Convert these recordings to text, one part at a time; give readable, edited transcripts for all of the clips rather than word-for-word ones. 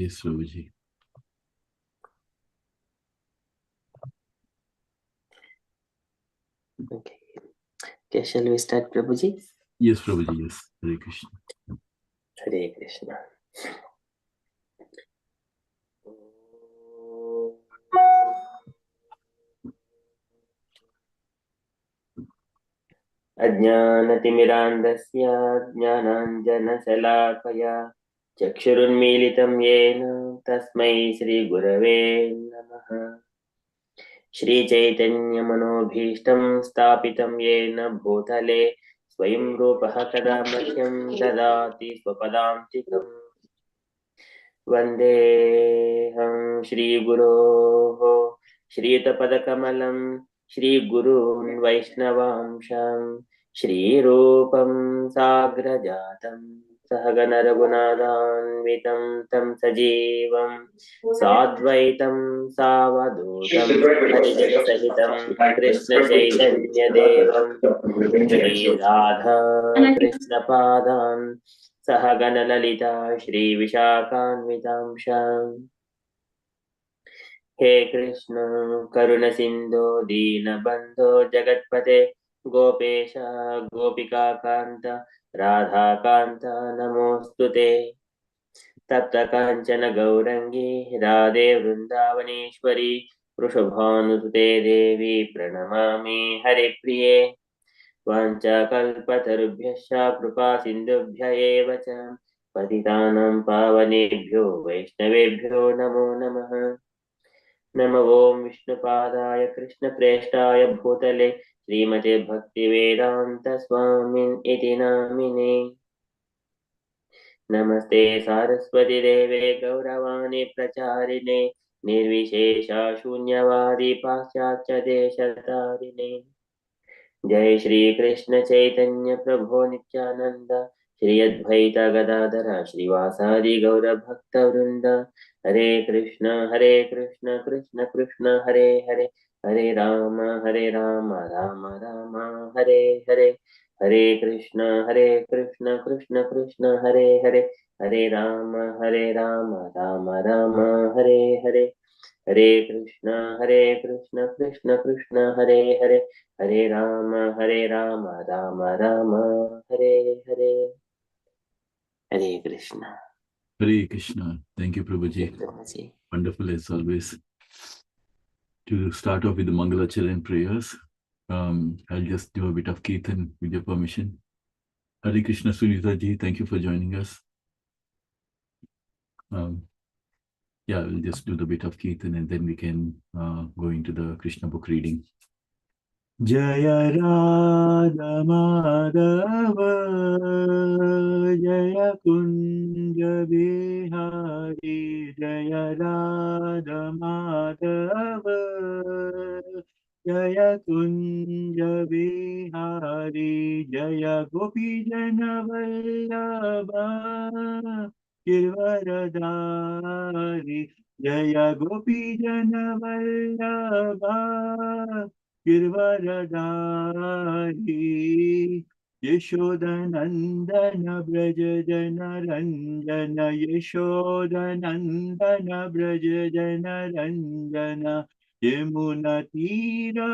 Yes, Prabhuji. Okay. Okay, shall we start, Prabhuji? Yes, Prabhuji, yes. Hare Krishna. Hare Krishna. अज्ञानतिमिरान्धस्य ज्ञानाञ्जनशलाकया चक्षुरुन्मीलितं येन तस्मै श्रीगुरवे नमः। श्रीचैतन्यमनोभीष्टं स्थापितं येन भूतले स्वयं रूपः कदा मह्यं ददाति स्वपदान्तिकम्। वन्देऽहं श्रीगुरोः श्रीयुतपदकमलं श्रीगुरून् वैष्णवांशं श्रीरूपं साग्रजातं सहगणरघुनाथान्वितं तं सजीवं साद्वैतं सावधूतं हरिजनसहितं कृष्णचैतन्यदेवं श्रीराधा कृष्णपादान् सहगणललिता श्रीविशाखान्वितांशाम्। हे कृष्ण करुणसिन्धो दीनबन्धो जगत्पते गोपेश गोपिकान्त राधाकान्त नमोऽस्तु ते। तप्तकाञ्चन गौरङ्गी राधे वृन्दावनेश्वरी वृषभानुसुते देवी प्रणमामि हरिप्रिये। वाञ्छाकल्पतरुभ्यश्च कृपासिन्धुभ्य एव च पतितानां पावनेभ्यो वैष्णवेभ्यो नमो नमः। नमो ॐ विष्णुपादाय कृष्णप्रेष्ठाय भूतले श्रीमते भक्तिवेदान्तस्वामिन् इति नामिने। नमस्ते सारस्वती देवे गौरवाणी प्रचारिणे निर्विशेषा शून्यवादी पाश्चात्य देशतारिणे। जय श्री कृष्ण चैतन्य प्रभो नित्यानंद श्री अद्वैत गदाधर श्रीवासादि गौर भक्त वृंद। हरे कृष्ण कृष्ण कृष्ण हरे हरे हरे राम राम राम हरे हरे। हरे कृष्ण कृष्ण कृष्ण हरे हरे हरे राम राम राम हरे हरे। हरे कृष्ण कृष्ण कृष्ण हरे हरे हरे राम राम राम हरे हरे। हरे Krishna. Hare Krishna. Thank you, Prabhuji. Prabhuji. Wonderful as always. To start off with the Mangalacharan prayers, I'll just do a bit of Kirtan with your permission. Hare Krishna Sunita ji, thank you for joining us. Yeah, we'll just do the bit of Kirtan and then we can go into the Krishna book reading. Jaya Radha Madhava Jaya Kunja Bihari Jaya Radha Madhava Jaya Kunja Bihari Jaya Gopi Jana Vallabha Girvaradari Jaya Gopi Jana Vallabha Girvaradari Yashodanandana Braja Jana Ranjana Yashodanandana Braja Jana Ranjana Yamuna Tira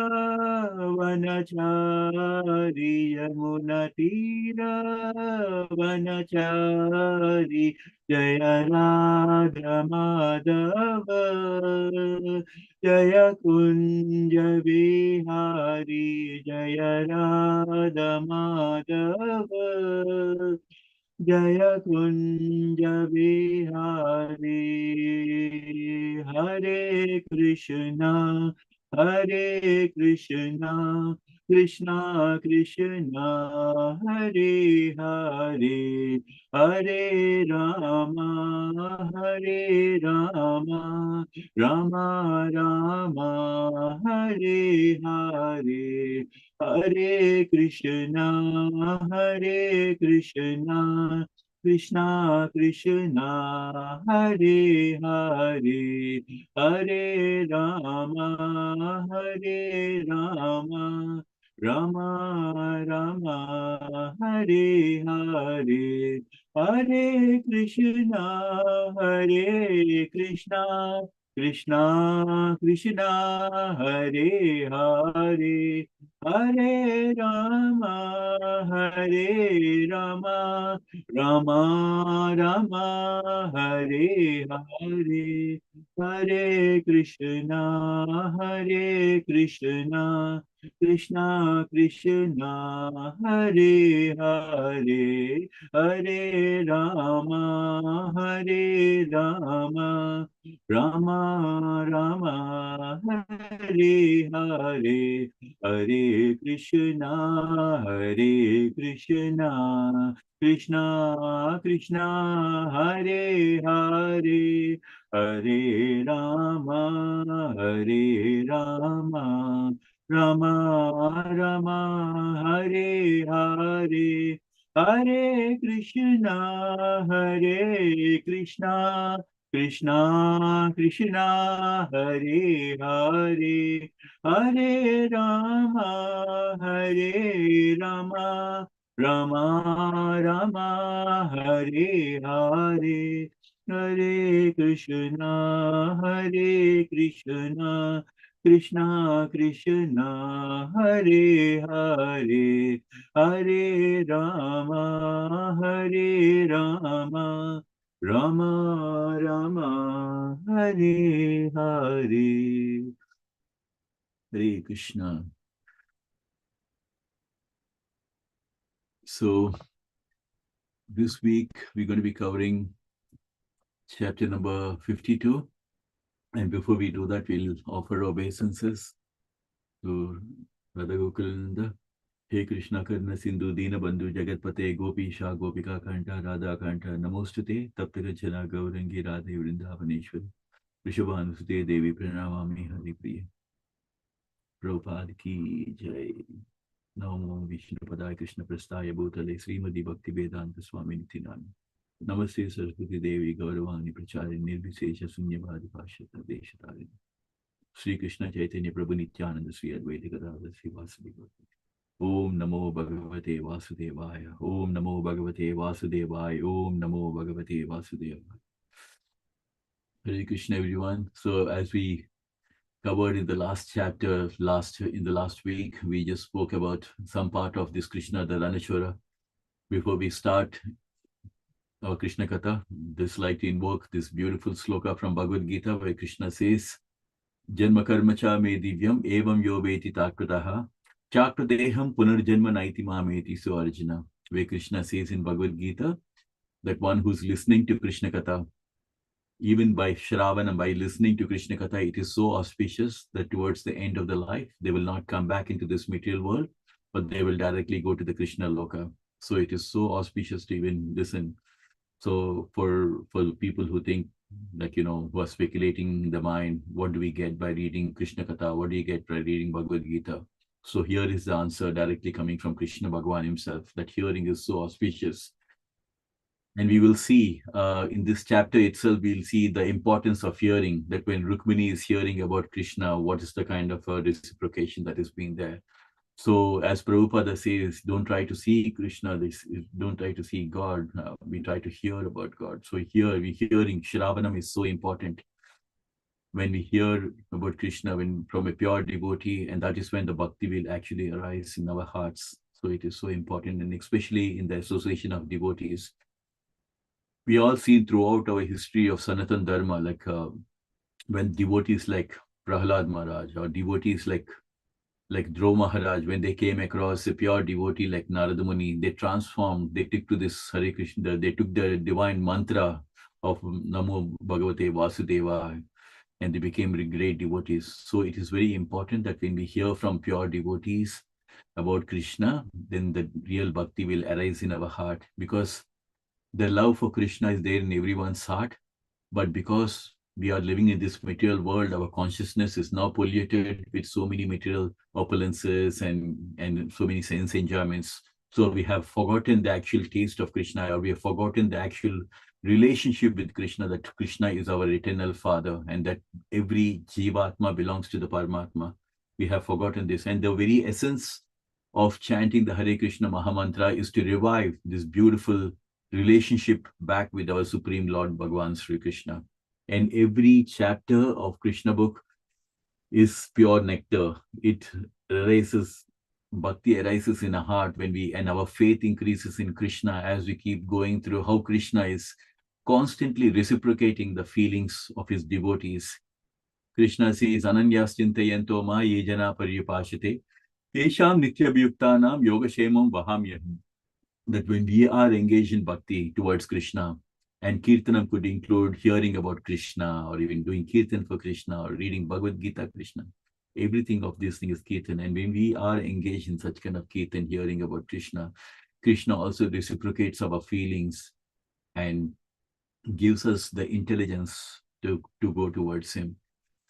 Vanachari Yamuna Tira Vanachari Jaya Radha Madhava Jaya Kunja Bihari Jaya Radha Madhava Jaya Kunja Bihari. Hare Krishna Krishna Krishna Hare Hare Hare Rama Rama Rama Hare Hare Hare Krishna Krishna Krishna Hare Hare Hare Rama Rama Rama Hare Hare Hare Krishna Krishna Krishna Hare Hare Hare Rama Rama Rama Hare Hare Hare Krishna Krishna Krishna Hare Hare Hare Rama Rama Rama Hare Hare Hare Krishna Krishna Krishna Hare Hare Hare Rama Rama Rama Hare Hare Hare Krishna Krishna Krishna Hare Hare Hare Rama Rama Rama Hare Hare Hare Krishna Krishna Krishna Hare Hare Hare Rama Rama Rama Hare Hare Hare Krishna. So this week we're going to be covering chapter number 52. And before we do that, we'll offer obeisances to Radha Gokulananda. He Krishna Karna Sindhu Dina Bandhu Jagatpate Gopisha Gopika Kanta Radha Kanta Namostute Taptaka Jana Gaurangi Radhe Vrindavaneshwari Rishabhanusute Devi Pranamami Hari Priya Prabhupada Ki Jai Namo Vishnu Padaya Krishna Prastaya Bhutale Srimadi Bhakti Vedanta Swami Nityananda Namaste Saraswati Devi Gauravani Prachari Nirvisesha Sunyavadi Pashata Deshatari Sri Krishna Chaitanya Prabhu Nityananda Sri Advaita Gadadhar Sri Vasudeva Om Namo Bhagavate Vasudevaya Om Namo Bhagavate Vasudevaya Om Namo Bhagavate Vasudevaya. Hare Krishna everyone. So as we covered in the last chapter, in the last week, we just spoke about some part of this Krishna Dharanachara. Before we start our Krishna Katha, just like to invoke this beautiful sloka from Bhagavad Gita where Krishna says, Janma karma cha me divyam evam yo veti takrataha chakradeham punarjanma naiti mameti. So Arjuna, where Krishna says in Bhagavad Gita that one who's listening to Krishna Katha, even by Shravana, by listening to Krishna Katha, it is so auspicious that towards the end of the life, they will not come back into this material world, but they will directly go to the Krishna Loka. So it is so auspicious to even listen. So for the people who think, like, who are speculating in the mind, what do we get by reading Krishna Katha? What do you get by reading Bhagavad Gita? So here is the answer directly coming from Krishna Bhagavan himself, that hearing is so auspicious. And we will see in this chapter itself, we'll see the importance of hearing, that when Rukmini is hearing about Krishna, what is the kind of reciprocation that is being there. So as Prabhupada says, don't try to see Krishna, don't try to see God, we try to hear about God. So here, hearing Shravanam is so important. When we hear about Krishna from a pure devotee, and that is when the bhakti will actually arise in our hearts. So it is so important, and especially in the association of devotees. We all seen throughout our history of Sanatan Dharma, like when devotees like Prahlad Maharaj or devotees like Dhruva Maharaj, when they came across a pure devotee like Narada Muni, they transformed, they took to this Hare Krishna, they took the divine mantra of Namo Bhagavate Vasudeva, and they became great devotees. So it is very important that when we hear from pure devotees about Krishna, then the real bhakti will arise in our heart, because the love for Krishna is there in everyone's heart. But because we are living in this material world, our consciousness is now polluted with so many material opulences and so many sense enjoyments. So we have forgotten the actual taste of Krishna, or we have forgotten the actual relationship with Krishna, that Krishna is our eternal Father, and that every Jivatma belongs to the Paramatma. We have forgotten this. And the very essence of chanting the Hare Krishna Mahamantra is to revive this beautiful relationship back with our Supreme Lord Bhagavan Sri Krishna. And every chapter of Krishna book is pure nectar. It arises, bhakti arises in our heart when and our faith increases in Krishna as we keep going through how Krishna is constantly reciprocating the feelings of his devotees. Krishna says, Ananyas chintayanto ma ye jana paryupashate, tesham nityabhyuktanam yogashemam vahamyaham. That when we are engaged in bhakti towards Krishna, and Kirtanam could include hearing about Krishna, or even doing Kirtan for Krishna, or reading Bhagavad Gita Krishna. Everything of this thing is Kirtan. And when we are engaged in such kind of Kirtan, hearing about Krishna, Krishna also reciprocates our feelings and gives us the intelligence to go towards him.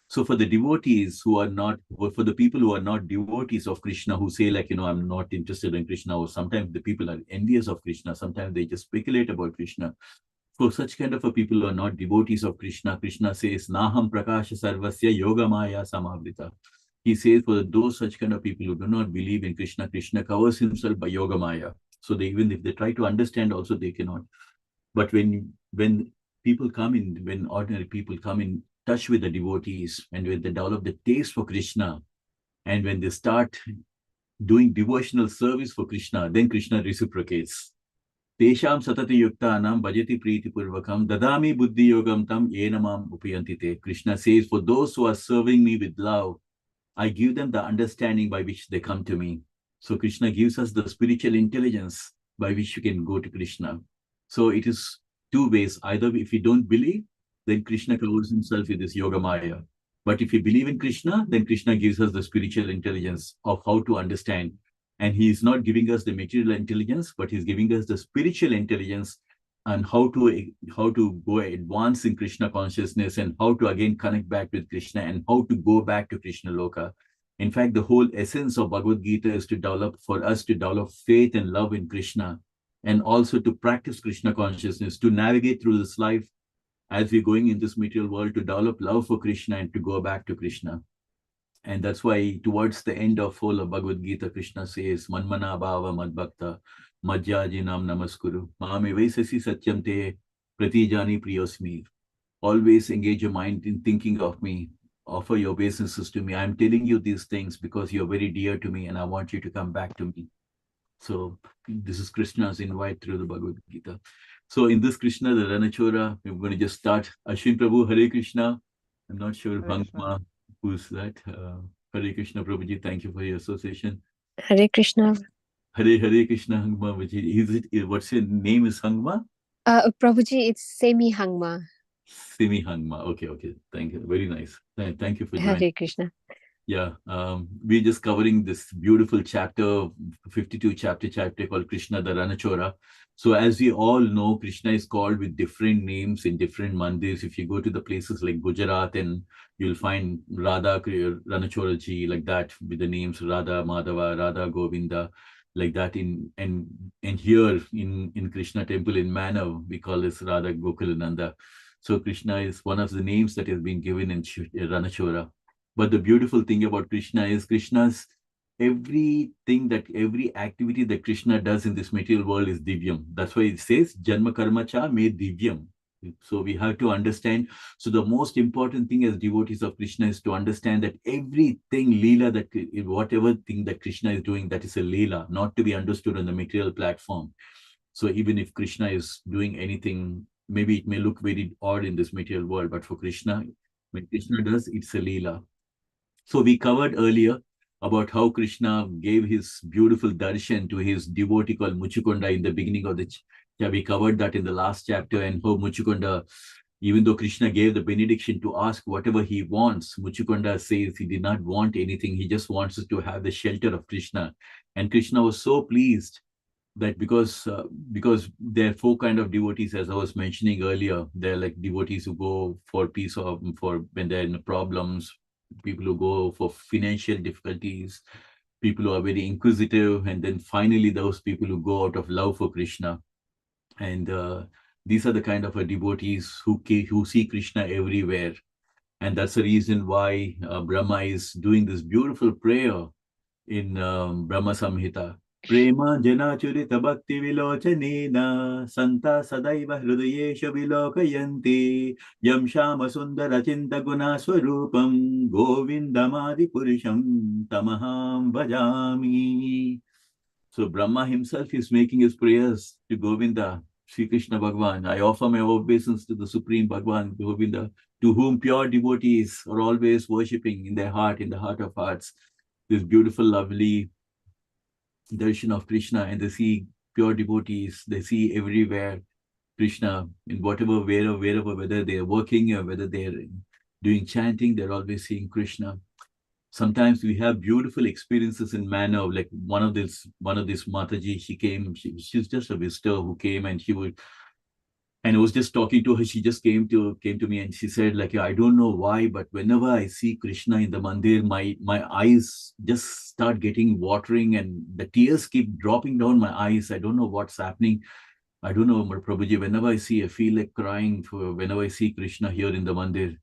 So for the devotees who are not, or for the people who are not devotees of Krishna, who say like, I'm not interested in Krishna, or sometimes the people are envious of Krishna, sometimes they just speculate about Krishna. For such kind of a people who are not devotees of Krishna, Krishna says, Naham Prakasha Sarvasya Yoga Maya Samavrita. He says for those such kind of people who do not believe in Krishna, Krishna covers himself by Yoga Maya. So they, even if they try to understand also, they cannot. But when people come in, when ordinary people come in touch with the devotees, and when they develop the taste for Krishna, and when they start doing devotional service for Krishna, then Krishna reciprocates. Tesham satati yuktanam bhajati priti purvakam dadami buddhi yogam tam yenamam upayantite. Krishna says, for those who are serving me with love, I give them the understanding by which they come to me. So Krishna gives us the spiritual intelligence by which we can go to Krishna. So it is two ways. Either if we don't believe, then Krishna covers himself with this Yoga Maya. But if we believe in Krishna, then Krishna gives us the spiritual intelligence of how to understand. And he is not giving us the material intelligence, but he's giving us the spiritual intelligence on how to go advance in Krishna consciousness, and how to again connect back with Krishna, and how to go back to Krishna Loka. In fact, the whole essence of Bhagavad Gita is for us to develop faith and love in Krishna, and also to practice Krishna consciousness, to navigate through this life as we're going in this material world, to develop love for Krishna and to go back to Krishna. And that's why towards the end of whole of Bhagavad Gita, Krishna says, Manmana bhava madbhakta madhyajinam namaskuru mame vaisasi satyam te pratijani priyosmi. Always engage your mind in thinking of me. Offer your obeisances to me. I'm telling you these things because you're very dear to me and I want you to come back to me. So this is Krishna's invite through the Bhagavad Gita. So in this Krishna, the Ranachora, we're going to just start. Ashwin Prabhu, Hare Krishna. I'm not sure Hangma, who's that? Hare Krishna Prabhuji, thank you for your association. Hare Krishna. Hare Krishna Hangma. What's your name is Hangma? Prabhuji, it's Semi Hangma. Semi Hangma. Okay. Thank you. Very nice. Thank you for joining. Hare Krishna. Yeah, we're just covering this beautiful chapter, 52 chapter called Krishna the Ranachora. So as we all know, Krishna is called with different names in different mandirs. If you go to the places like Gujarat, and you'll find Radha Ranachora ji like that, with the names Radha Madhava, Radha Govinda, like that. And here in Krishna temple in Manav, we call this Radha Gokulananda. So Krishna is one of the names that has been given in Ranachora. But the beautiful thing about Krishna is Krishna's every activity that Krishna does in this material world is divyam. That's why it says Janma Karma Cha Me Divyam. So we have to understand. So the most important thing as devotees of Krishna is to understand that everything Leela, whatever thing that Krishna is doing, that is a Leela, not to be understood on the material platform. So even if Krishna is doing anything, maybe it may look very odd in this material world, but for Krishna, when Krishna does, it's a Leela. So we covered earlier about how Krishna gave his beautiful darshan to his devotee called Muchukunda in the beginning of we covered that in the last chapter, and how Muchukunda, even though Krishna gave the benediction to ask whatever he wants, Muchukunda says he did not want anything. He just wants to have the shelter of Krishna. And Krishna was so pleased that because there are four kind of devotees, as I was mentioning earlier. They're like devotees who go for when they're in problems, people who go for financial difficulties, people who are very inquisitive, and then finally those people who go out of love for Krishna. And these are the kind of devotees who see Krishna everywhere. And that's the reason why Brahma is doing this beautiful prayer in Brahma Samhita. Prema jana churita bhakti vilochanena santa sadaiva hrudayesha vilokayanti yam shama sundara chinta guna swarupam govindamadi purusham tamaham bhajami. So Brahma himself is making his prayers to Govinda, Sri Krishna Bhagwan. I offer my obeisance to the Supreme Bhagwan, Govinda, to whom pure devotees are always worshipping in their heart, in the heart of hearts. This beautiful, lovely darshan of Krishna, and they see pure devotees, they see everywhere Krishna in whatever, wherever, whether they're working or whether they're doing chanting, they're always seeing Krishna. Sometimes we have beautiful experiences in manner, like one of these Mataji, she came, she's just a visitor who came, and she would, and I was just talking to her. She just came to me and she said, like, I don't know why, but whenever I see Krishna in the mandir, my eyes just start getting watering and the tears keep dropping down my eyes. I don't know what's happening. I don't know, Prabhuji. Whenever I see, I feel like crying for whenever I see Krishna here in the mandir.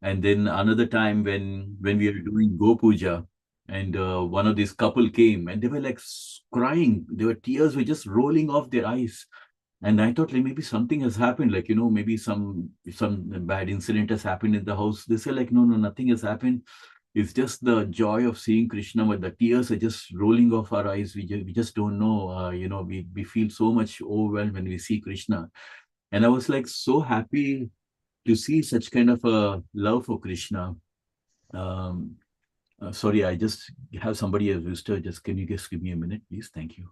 And then another time when we were doing Go Puja, and one of these couple came and they were like crying. Their tears were just rolling off their eyes. And I thought, like, maybe something has happened, like, maybe some bad incident has happened in the house. They said, like, no, nothing has happened. It's just the joy of seeing Krishna, but the tears are just rolling off our eyes. We just don't know. We feel so much overwhelmed when we see Krishna. And I was like so happy to see such kind of a love for Krishna. Um, Sorry, I just have somebody as visitor. Can you just give me a minute, please? Thank you.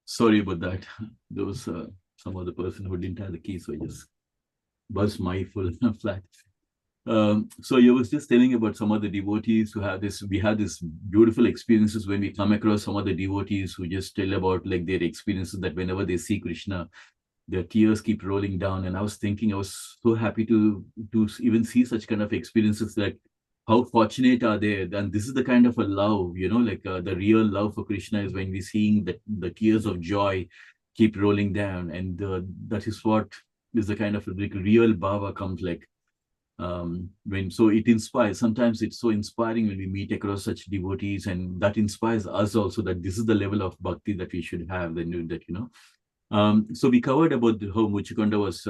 Sorry about that. There was some other person who didn't have the key, so I just buzzed my full flat. So I was just telling about some of the devotees who have this. We have this beautiful experiences when we come across some of the devotees who just tell about like their experiences that whenever they see Krishna, their tears keep rolling down. And I was thinking, I was so happy to even see such kind of experiences. Like, how fortunate are they? And this is the kind of a love, like the real love for Krishna is when we seeing that the tears of joy keep rolling down, and that is what is the kind of like real bhava comes like. When so it inspires. Sometimes it's so inspiring when we meet across such devotees, and that inspires us also that this is the level of bhakti that we should have. Then that so we covered about how Muchikonda was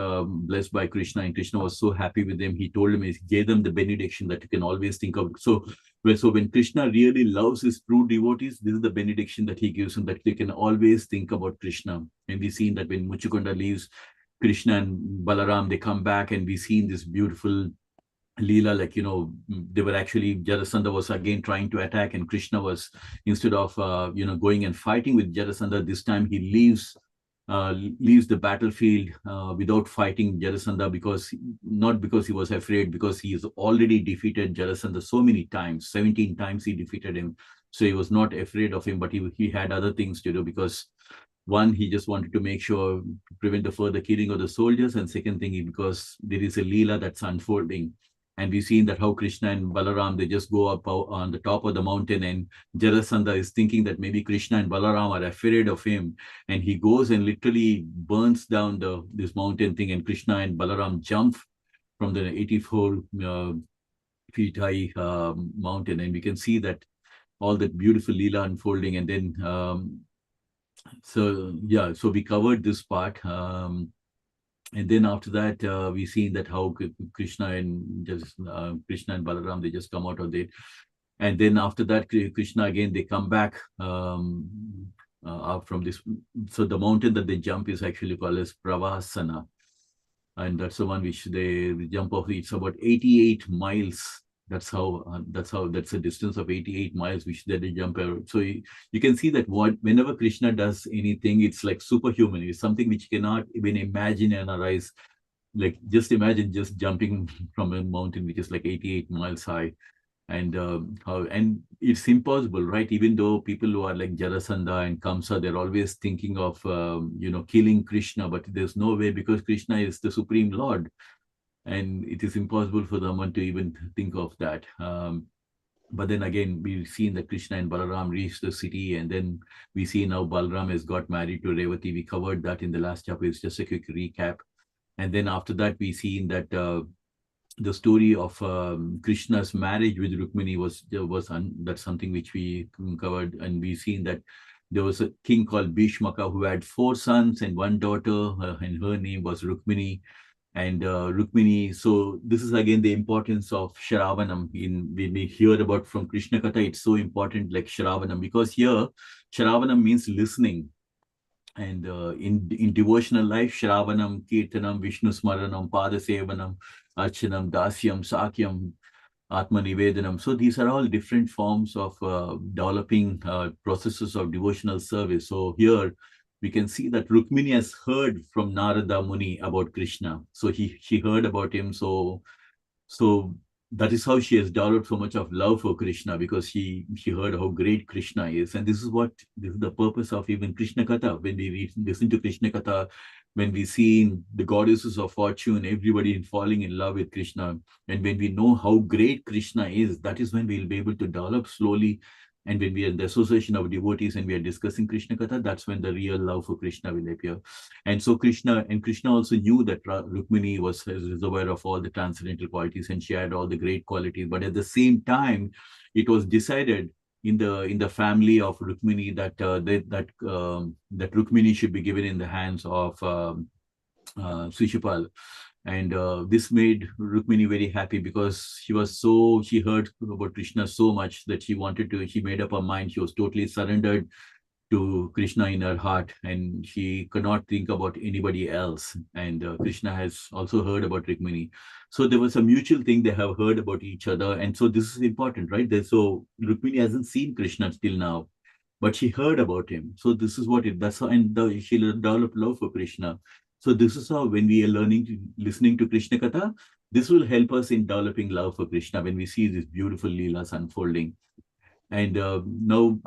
blessed by Krishna, and Krishna was so happy with them. He told him, he gave them the benediction that you can always think of. So when Krishna really loves his true devotees, this is the benediction that he gives them, that they can always think about Krishna. And we've seen that when Muchikonda leaves, Krishna and Balaram, they come back, and we seen this beautiful Leela, like, they were actually, Jarasandha was again trying to attack, and Krishna was, instead of, going and fighting with Jarasandha, this time he leaves the battlefield without fighting Jarasandha, not because he was afraid, because he has already defeated Jarasandha so many times, 17 times he defeated him. So he was not afraid of him, but he had other things to do, because one, he just wanted to make sure to prevent the further killing of the soldiers, and second thing, because there is a Leela that's unfolding. And we've seen that how Krishna and Balaram, they just go up on the top of the mountain, and Jarasandha is thinking that maybe Krishna and Balaram are afraid of him. And he goes and literally burns down this mountain thing, and Krishna and Balaram jump from the 84 feet high mountain. And we can see that all that beautiful Leela unfolding. And then, so we covered this part. And then after that, we seen that how Krishna and Balaram, they just come out of it. And then after that, Krishna again, they come back out from this. So the mountain that they jump is actually called as Pravasana. And that's the one which they jump off. It's about 88 miles. That's a distance of 88 miles which they jump out. So you can see that whenever Krishna does anything, it's like superhuman. It's something which cannot even imagine and arise. Like, just imagine just jumping from a mountain which is like 88 miles high. And it's impossible, right? Even though people who are like Jarasandha and Kamsa, they're always thinking of killing Krishna, but there's no way, because Krishna is the Supreme Lord, and it is impossible for someone to even think of that. But then again, we've seen that Krishna and Balaram reached the city, and then we see now Balaram has got married to Revati. We covered that in the last chapter. It's just a quick recap. And then after that, we see that the story of Krishna's marriage with Rukmini that's something which we covered, and we've seen that there was a king called Bhishmaka who had 4 sons and 1 daughter, and her name was Rukmini. And Rukmini, so this is again the importance of Shravanam. When we hear about from Krishna Katha, it's so important, like Shravanam, because here Shravanam means listening. And in devotional life, Shravanam, Kirtanam, Vishnu Smaranam, Padasevanam, Archanam, Dasyam, Sakyam, Atma Nivedanam. So these are all different forms of developing processes of devotional service. So here we can see that Rukmini has heard from Narada Muni about Krishna. So she heard about him. So that is how she has developed so much of love for Krishna, because she heard how great Krishna is. And this is the purpose of even Krishna Katha. When we listen to Krishna Katha, when we see the goddesses of fortune, everybody falling in love with Krishna, and when we know how great Krishna is, that is when we'll be able to develop slowly. And when we are in the association of devotees and we are discussing Krishna Katha, that's when the real love for Krishna will appear. And so Krishna also knew that Rukmini was a reservoir of all the transcendental qualities, and she had all the great qualities. But at the same time, it was decided in the family of Rukmini that that Rukmini should be given in the hands of Shishupal. And this made Rukmini very happy, because she heard about Krishna so much that she made up her mind. She was totally surrendered to Krishna in her heart, and she could not think about anybody else. And Krishna has also heard about Rukmini. So there was a mutual thing, they have heard about each other. And so this is important, right? So Rukmini hasn't seen Krishna till now, but she heard about him. So this is that's how, and she developed love for Krishna. So this is how, when we are listening to Krishna Katha, this will help us in developing love for Krishna when we see these beautiful leelas unfolding. And now,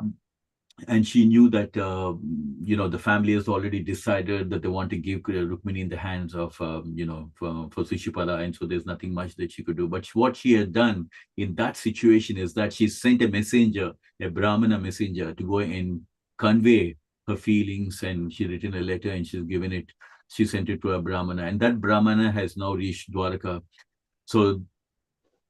and she knew that the family has already decided that they want to give Rukmini in the hands of for Shishupala, and so there's nothing much that she could do. But what she had done in that situation is that she sent a messenger, a Brahmana messenger, to go and convey her feelings, and she written a letter and she sent it to a Brahmana, and that Brahmana has now reached Dwarka. So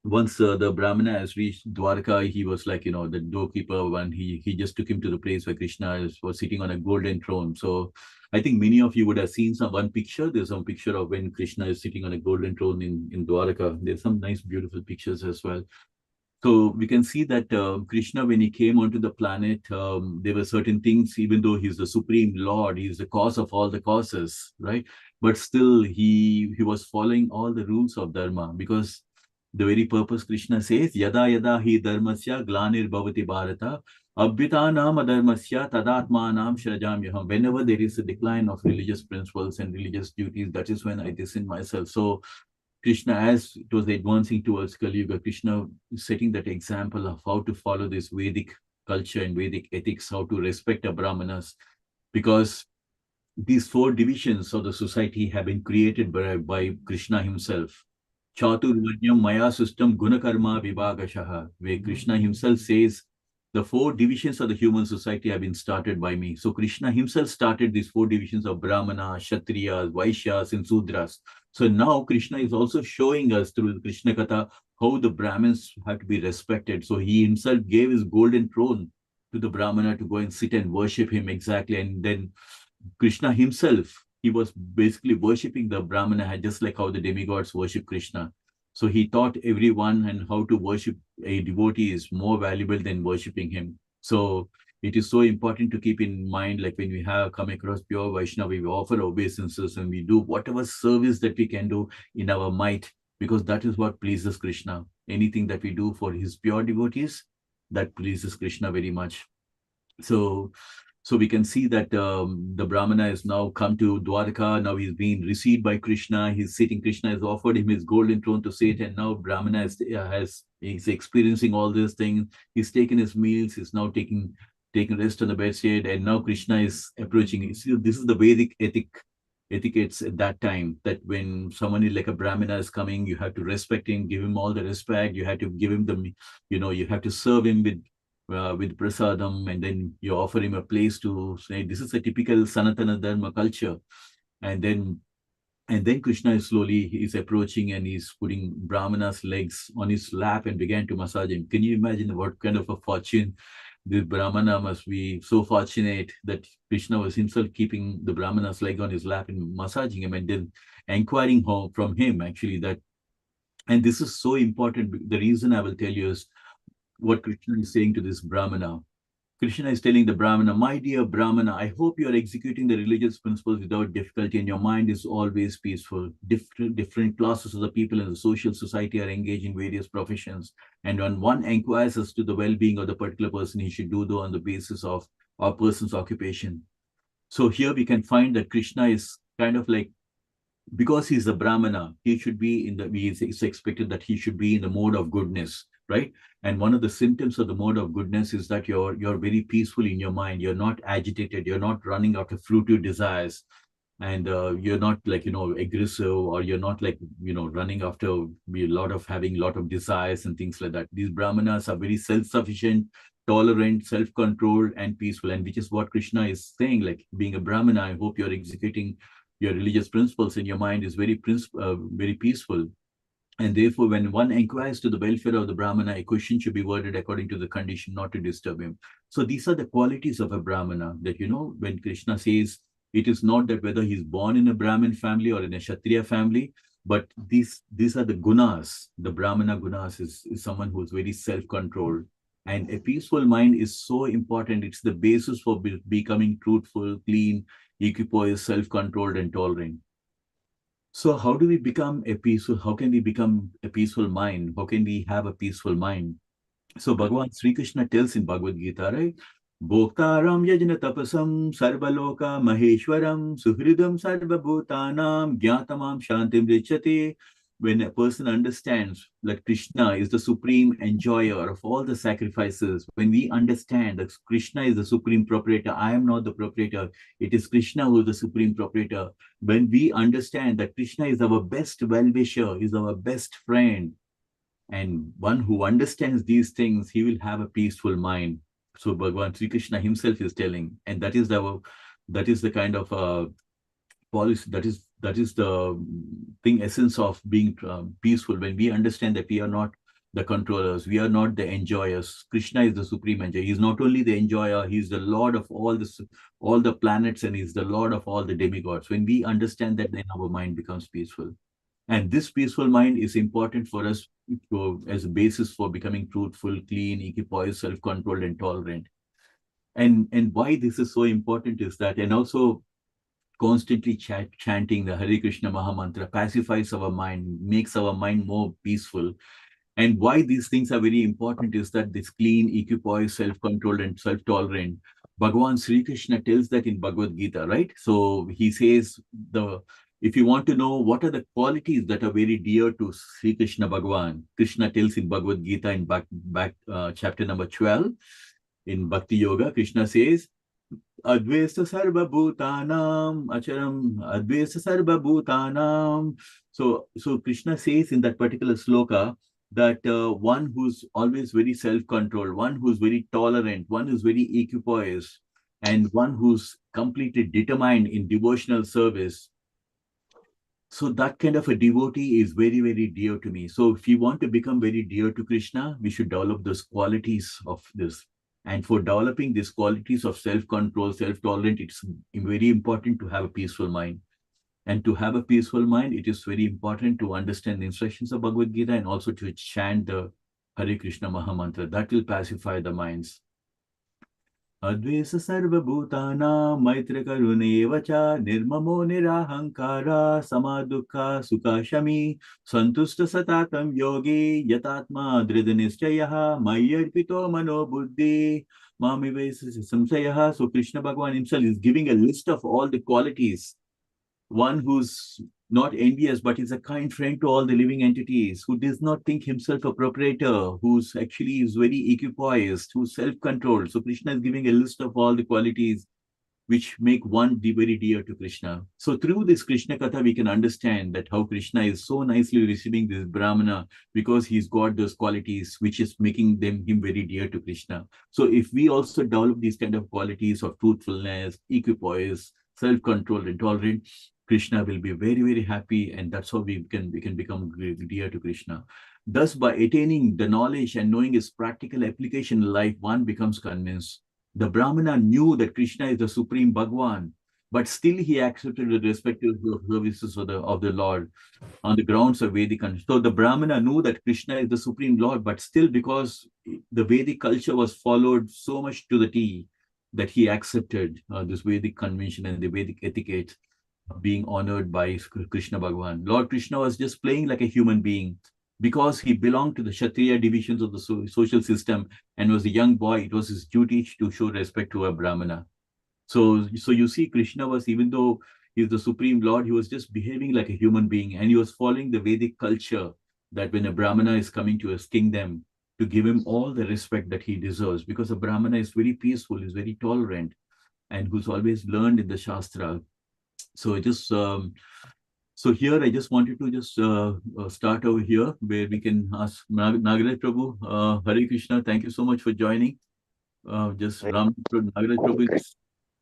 once the Brahmana has reached Dwarka, he was like, the doorkeeper one. He just took him to the place where Krishna was sitting on a golden throne. So I think many of you would have seen one picture. There's some picture of when Krishna is sitting on a golden throne in Dwarka. There's some nice, beautiful pictures as well. So we can see that Krishna, when he came onto the planet, there were certain things, even though he's the Supreme Lord, he's the cause of all the causes, right? But still, he was following all the rules of Dharma, because the very purpose Krishna says, Yada yada hi dharmasya glanir bhavati bharata, abhitanam adharmasya tadatmanam shrajamyaham. Whenever there is a decline of religious principles and religious duties, that is when I dissent myself. So Krishna, as it was advancing towards Kali Yuga, Krishna is setting that example of how to follow this Vedic culture and Vedic ethics, how to respect the Brahmanas, because these 4 divisions of the society have been created by Krishna himself. Chaturvanyam Maya System Gunakarma Vibhagashaha, where Krishna himself says, the 4 divisions of the human society have been started by me. So Krishna himself started these 4 divisions of Brahmana, Kshatriyas, Vaishyas, and Sudras. So now Krishna is also showing us through the Krishna Katha how the Brahmins have to be respected. So he himself gave his golden throne to the Brahmana to go and sit and worship him exactly. And then Krishna himself, he was basically worshipping the Brahmana, just like how the demigods worship Krishna. So he taught everyone and how to worship a devotee is more valuable than worshipping him. So it is so important to keep in mind, like when we have come across pure Vaishnava, we offer obeisances and we do whatever service that we can do in our might, because that is what pleases Krishna. Anything that we do for his pure devotees, that pleases Krishna very much. So So we can see that the Brahmana has now come to Dwarka. Now he's being received by Krishna. He's sitting. Krishna has offered him his golden throne to sit, and now Brahmana is experiencing all these things. He's taken his meals. He's now taking rest on the bedstead, and now Krishna is approaching. See, this is the Vedic etiquettes at that time, that when someone is like a Brahmana is coming, you have to respect him, give him all the respect. You have to give him you have to serve him with prasadam, and then you offer him a place to say. This is a typical Sanatana Dharma culture. And then Krishna is approaching, and he's putting Brahmana's legs on his lap and began to massage him. Can you imagine what kind of a fortune? The Brahmana must be so fortunate that Krishna was himself keeping the Brahmana's leg on his lap and massaging him, and then inquiring from him actually that. And this is so important. The reason I will tell you is what Krishna is saying to this Brahmana. Krishna is telling the Brahmana, my dear Brahmana, I hope you are executing the religious principles without difficulty, and your mind is always peaceful. Different classes of the people in the social society are engaged in various professions. And when one inquires as to the well-being of the particular person, he should do so on the basis of a person's occupation. So here we can find that Krishna is kind of like, because he's a Brahmana, he should be it's expected that he should be in the mode of goodness, right? And one of the symptoms of the mode of goodness is that you're very peaceful in your mind. You're not agitated. You're not running after fruitive desires, and you're not like aggressive, or you're not like running after having a lot of desires and things like that. These Brahmanas are very self-sufficient, tolerant, self-controlled, and peaceful. And which is what Krishna is saying, like, being a Brahmana, I hope you're executing your religious principles, and your mind is very peaceful. And therefore, when one inquires to the welfare of the Brahmana, a question should be worded according to the condition, not to disturb him. So these are the qualities of a Brahmana, that, when Krishna says, it is not that whether he's born in a Brahmin family or in a Kshatriya family, but these are the gunas. The Brahmana gunas is someone who is very self-controlled. And a peaceful mind is so important. It's the basis for becoming truthful, clean, equipoised, self-controlled, and tolerant. So how can we become a peaceful mind? How can we have a peaceful mind? So Bhagavan Sri Krishna tells in Bhagavad Gita, right? Bhoktaram yajna tapasam sarvaloka maheshwaram suhridam sarvabhutanam jnatamam shantim richate. When a person understands that Krishna is the supreme enjoyer of all the sacrifices, when we understand that Krishna is the supreme proprietor, I am not the proprietor, it is Krishna who is the supreme proprietor. When we understand that Krishna is our best well-wisher, is our best friend, and one who understands these things, he will have a peaceful mind. So Bhagavan Sri Krishna himself is telling, and that is the kind of policy, that is the essence of being peaceful. When we understand that we are not the controllers, we are not the enjoyers. Krishna is the supreme enjoyer. He's not only the enjoyer, he's the Lord of all the planets, and he's the Lord of all the demigods. When we understand that, then our mind becomes peaceful. And this peaceful mind is important for us as a basis for becoming truthful, clean, equipoised, self-controlled, and tolerant. And why this is so important is that, and also constantly chanting the Hare Krishna Mahamantra pacifies our mind, makes our mind more peaceful. And why these things are very important is that this clean, equipoised, self-controlled, and self-tolerant, Bhagavan Sri Krishna tells that in Bhagavad Gita, right? So he says, if you want to know what are the qualities that are very dear to Sri Krishna Bhagavan, Krishna tells in Bhagavad Gita in chapter number 12, in Bhakti Yoga, Krishna says, Advaita Sarva Bhutanam Acharam Advaita Sarva Bhutanam. So Krishna says in that particular sloka that one who's always very self-controlled, one who's very tolerant, one who's very equipoised, and one who's completely determined in devotional service. So that kind of a devotee is very, very dear to me. So if you want to become very dear to Krishna, we should develop those qualities of this. And for developing these qualities of self-control, self-tolerant, it's very important to have a peaceful mind. And to have a peaceful mind, it is very important to understand the instructions of Bhagavad Gita and also to chant the Hare Krishna Mahamantra. That will pacify the minds. Advesa sarva bhutana maitra karuneva cha nirmamo nirahankara samadukha sukha shami santusta satatam yogi yatatma dridhanishchayaha mayarpito mano buddhi mami samsayaha. So Krishna Bhagavan himself is giving a list of all the qualities, one who's not envious, but is a kind friend to all the living entities, who does not think himself a proprietor, who's actually is very equipoised, who's self-controlled. So Krishna is giving a list of all the qualities which make one very dear to Krishna. So through this Krishna Katha, we can understand that how Krishna is so nicely receiving this Brahmana because he's got those qualities which is making him very dear to Krishna. So if we also develop these kind of qualities of truthfulness, equipoise, self-control, and tolerant, Krishna will be very happy, and that's how we can become dear to Krishna. Thus, by attaining the knowledge and knowing its practical application in life, one becomes convinced. The Brahmana knew that Krishna is the supreme Bhagwan, but still he accepted the respective services of the Lord on the grounds of Vedic culture. So the Brahmana knew that Krishna is the supreme Lord, but still because the Vedic culture was followed so much to the T, that he accepted this Vedic convention and the Vedic etiquette being honored by Krishna Bhagwan. Lord Krishna was just playing like a human being because he belonged to the Kshatriya divisions of the social system and was a young boy. It was his duty to show respect to a Brahmana. So you see, Krishna was, even though he's the supreme Lord, he was just behaving like a human being, and he was following the Vedic culture that when a Brahmana is coming to his kingdom, to give him all the respect that he deserves, because a Brahmana is very peaceful, is very tolerant, and who's always learned in the Shastra. So so here I just wanted to just start over here where we can ask Nagaraj Prabhu, Hare Krishna, thank you so much for joining. Nagaraj Prabhu is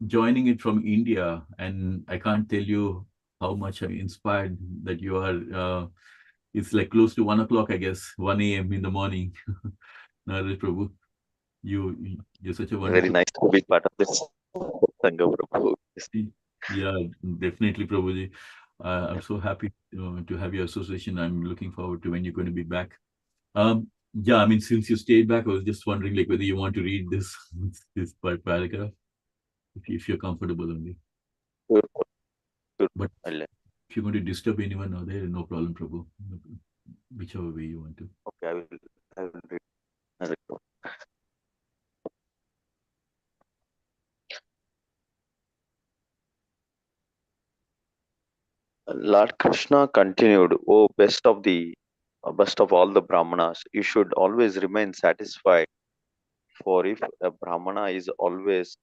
joining it from India, and I can't tell you how much I'm inspired that you are, it's like close to 1 o'clock, I guess, 1 a.m. in the morning. Nagaraj Prabhu, you're such a wonderful... Very nice to be part of this Sangha, Prabhu. Yeah, definitely, Prabhuji. I'm so happy to have your association. I'm looking forward to when you're going to be back. Yeah, I mean, since you stayed back, I was just wondering like whether you want to read this paragraph, if you're comfortable only. Sure, sure. But if you're going to disturb anyone out there, no problem, Prabhu. Whichever way you want to. Okay, I will read. Lord Krishna continued, "O best of all the Brahmanas, you should always remain satisfied. For if a Brahmana is always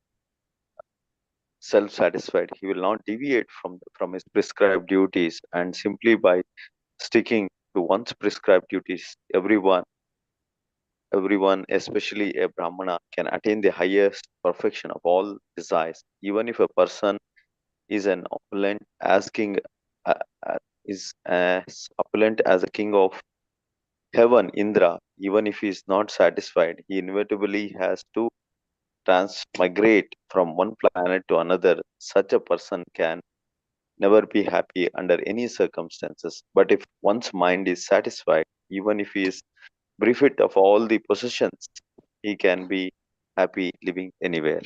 self-satisfied, he will not deviate from his prescribed duties, and simply by sticking to one's prescribed duties, everyone, especially a Brahmana, can attain the highest perfection of all desires. Even if a person is an opulent as king, is as opulent as a king of heaven, Indra, even if he is not satisfied, he inevitably has to transmigrate from one planet to another. Such a person can never be happy under any circumstances. But if one's mind is satisfied, even if he is bereft of all the possessions, he can be happy living anywhere."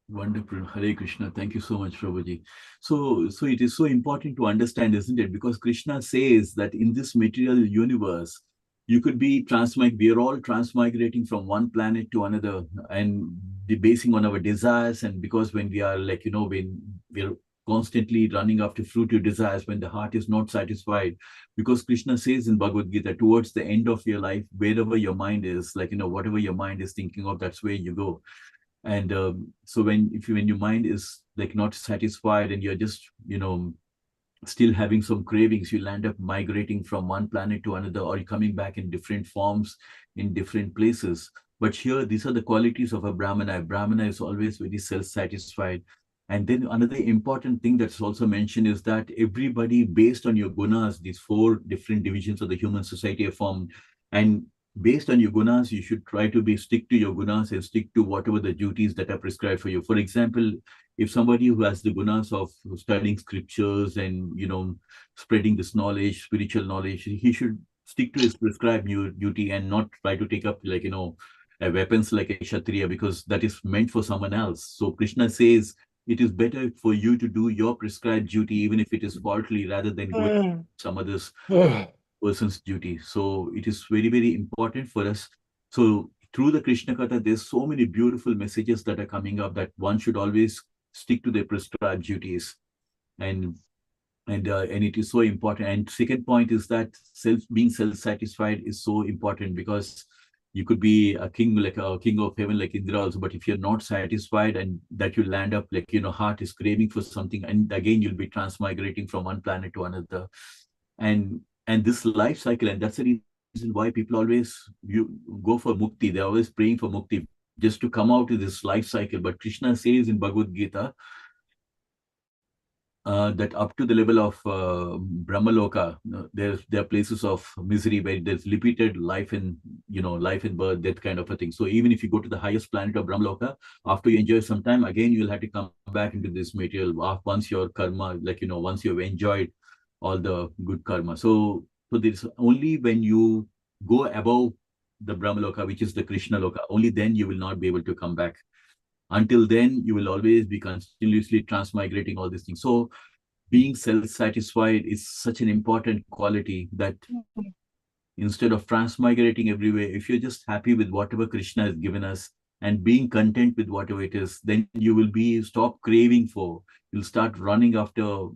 Wonderful. Hare Krishna. Thank you so much, Prabhuji. So it is so important to understand, isn't it? Because Krishna says that in this material universe, you could be we are all transmigrating from one planet to another and basing on our desires. And because when we are like, when we're constantly running after fruitive desires, when the heart is not satisfied, because Krishna says in Bhagavad Gita, towards the end of your life, wherever your mind is, like, whatever your mind is thinking of, that's where you go. And so when your mind is like not satisfied and you're just still having some cravings, you'll end up migrating from one planet to another, or coming back in different forms in different places. But here, these are the qualities of a Brahmana. A Brahmana is always very self-satisfied. And then another important thing that's also mentioned is that everybody, based on your gunas, these 4 different divisions of the human society are formed, and based on your gunas, you should try to stick to your gunas and stick to whatever the duties that are prescribed for you. For example, if somebody who has the gunas of studying scriptures and spreading this knowledge, spiritual knowledge, he should stick to his prescribed duty and not try to take up weapons like a Kshatriya, because that is meant for someone else. So Krishna says it is better for you to do your prescribed duty, even if it is faultily, rather than going some other's person's duty. So it is very, very important for us. So through the Krishna Katha, there's so many beautiful messages that are coming up that one should always stick to their prescribed duties. And it is so important. And second point is that being self-satisfied is so important, because you could be a king, like a king of heaven, like Indra also, but if you're not satisfied, and that you land up like, heart is craving for something, and again, you'll be transmigrating from one planet to another. And this life cycle, and that's the reason why people always go for mukti. They're always praying for mukti, just to come out of this life cycle. But Krishna says in Bhagavad Gita, that up to the level of Brahmaloka, there are places of misery where there's repeated life in birth, death kind of a thing. So even if you go to the highest planet of Brahmaloka, after you enjoy some time, again you'll have to come back into this material once your karma, once you've enjoyed all the good karma. So there's only when you go above the Brahmaloka, which is the Krishna Loka, only then you will not be able to come back. Until then, you will always be continuously transmigrating all these things. So being self-satisfied is such an important quality, that instead of transmigrating everywhere, if you're just happy with whatever Krishna has given us and being content with whatever it is, then you will stop craving for, you'll start running after,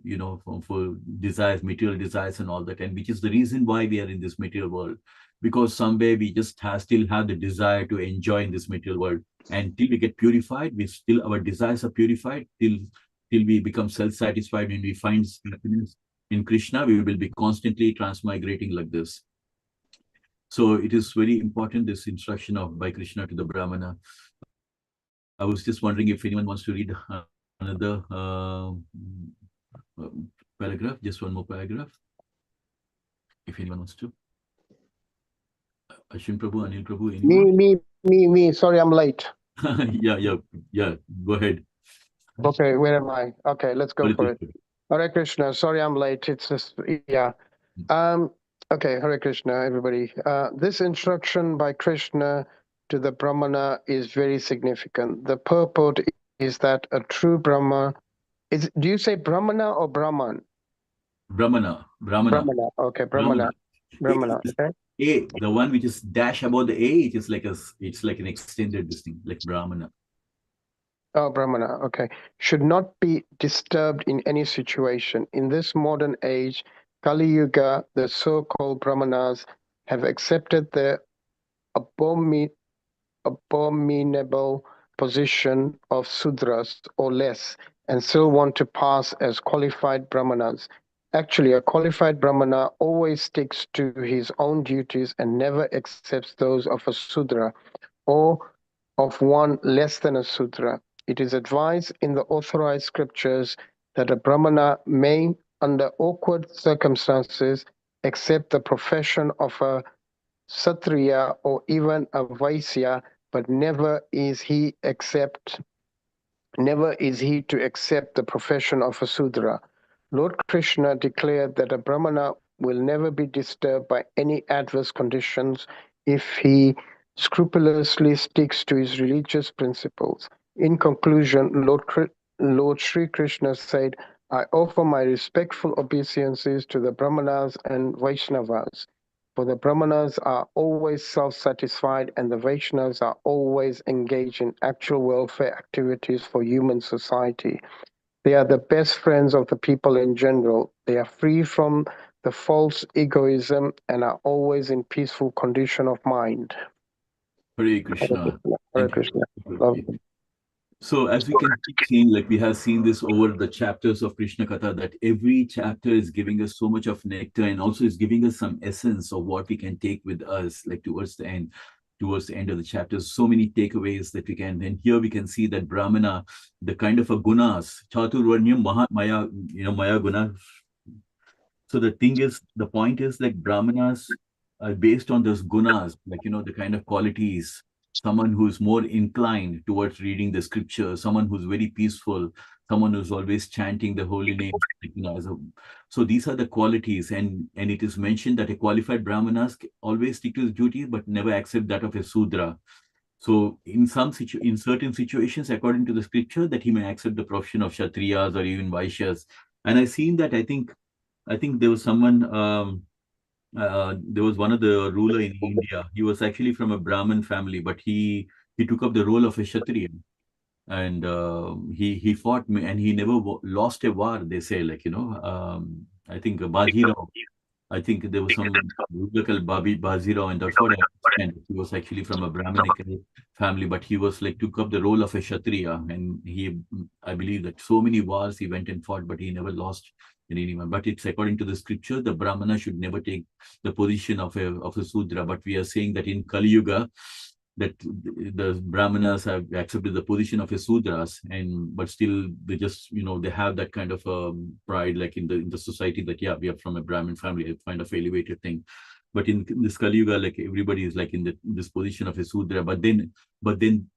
for desires, material desires and all that. And which is the reason why we are in this material world, because somewhere we just still have the desire to enjoy in this material world. And till we get purified, our desires are purified, till we become self-satisfied and we find happiness in Krishna, we will be constantly transmigrating like this. So it is very important, this instruction by Krishna to the Brahmana. I was just wondering if anyone wants to read another paragraph, just one more paragraph, if anyone wants to. Ashwin Prabhu, Anil Prabhu, anyone? Me. Sorry, I'm late. Yeah. Go ahead. Okay, where am I? Okay, let's go for it. Hare Krishna. Sorry, I'm late. It's just, yeah. Okay, Hare Krishna, everybody. This instruction by Krishna to the Brahmana is very significant. The purport is that a true Brahma is. Do you say Brahmana or Brahman? Brahmana. Okay, Brahmana. Okay. A, the one which is dash above the A, it's like an extended this thing, like Brahmana. Oh, Brahmana, okay. Should not be disturbed in any situation. In this modern age, Kali Yuga, the so-called Brahmanas have accepted the abominable position of Sudras or less, and still want to pass as qualified Brahmanas. Actually, a qualified Brahmana always sticks to his own duties and never accepts those of a Sudra or of one less than a Sudra. It is advised in the authorized scriptures that a Brahmana may, under awkward circumstances, accept the profession of a Satriya or even a Vaisya, but never is he to accept the profession of a Sudra. Lord Krishna declared that a Brahmana will never be disturbed by any adverse conditions if he scrupulously sticks to his religious principles. In conclusion, Lord Sri Krishna said, I offer my respectful obeisances to the Brahmanas and Vaishnavas. For the Brahmanas are always self-satisfied and the Vaishnavas are always engaged in actual welfare activities for human society. They are the best friends of the people in general. They are free from the false egoism and are always in peaceful condition of mind. Hare Krishna. Hare Krishna. Love you. So as we can keep seeing, like we have seen this over the chapters of Krishna Katha, that every chapter is giving us so much of nectar and also is giving us some essence of what we can take with us, like towards the end of the chapters, so many takeaways that we can. And here we can see that Brahmana, the kind of a gunas, Chaturvarnyam Maya, Maya guna. So the point is that Brahmanas are based on those gunas, like, the kind of qualities, someone who's more inclined towards reading the scripture, someone who's very peaceful, someone who's always chanting the holy name. So these are the qualities, and it is mentioned that a qualified Brahmanas always stick to his duty, but never accept that of a Sudra. So in in certain situations, according to the scripture, that he may accept the profession of Kshatriyas or even Vaishyas. And I've seen that I think there was someone there was one of the ruler in India. He was actually from a Brahmin family, but he took up the role of a Kshatriya, and he fought me, and he never lost a war. They say, like, I think Bajirao. I think there was some local Bazirao, and that's what I understand. He was actually from a Brahminical family, but he was like took up the role of a Kshatriya, and I believe that so many wars he went and fought, but he never lost in anyone. But it's according to the scripture, the Brahmana should never take the position of a Sudra. But we are saying that in Kali Yuga, that the Brahmanas have accepted the position of a Sudras, and but still they just they have that kind of pride, like in the society, that yeah, we are from a Brahmin family, a kind of elevated thing. But in this Kali Yuga, like everybody is like in this position of a Sudra. But then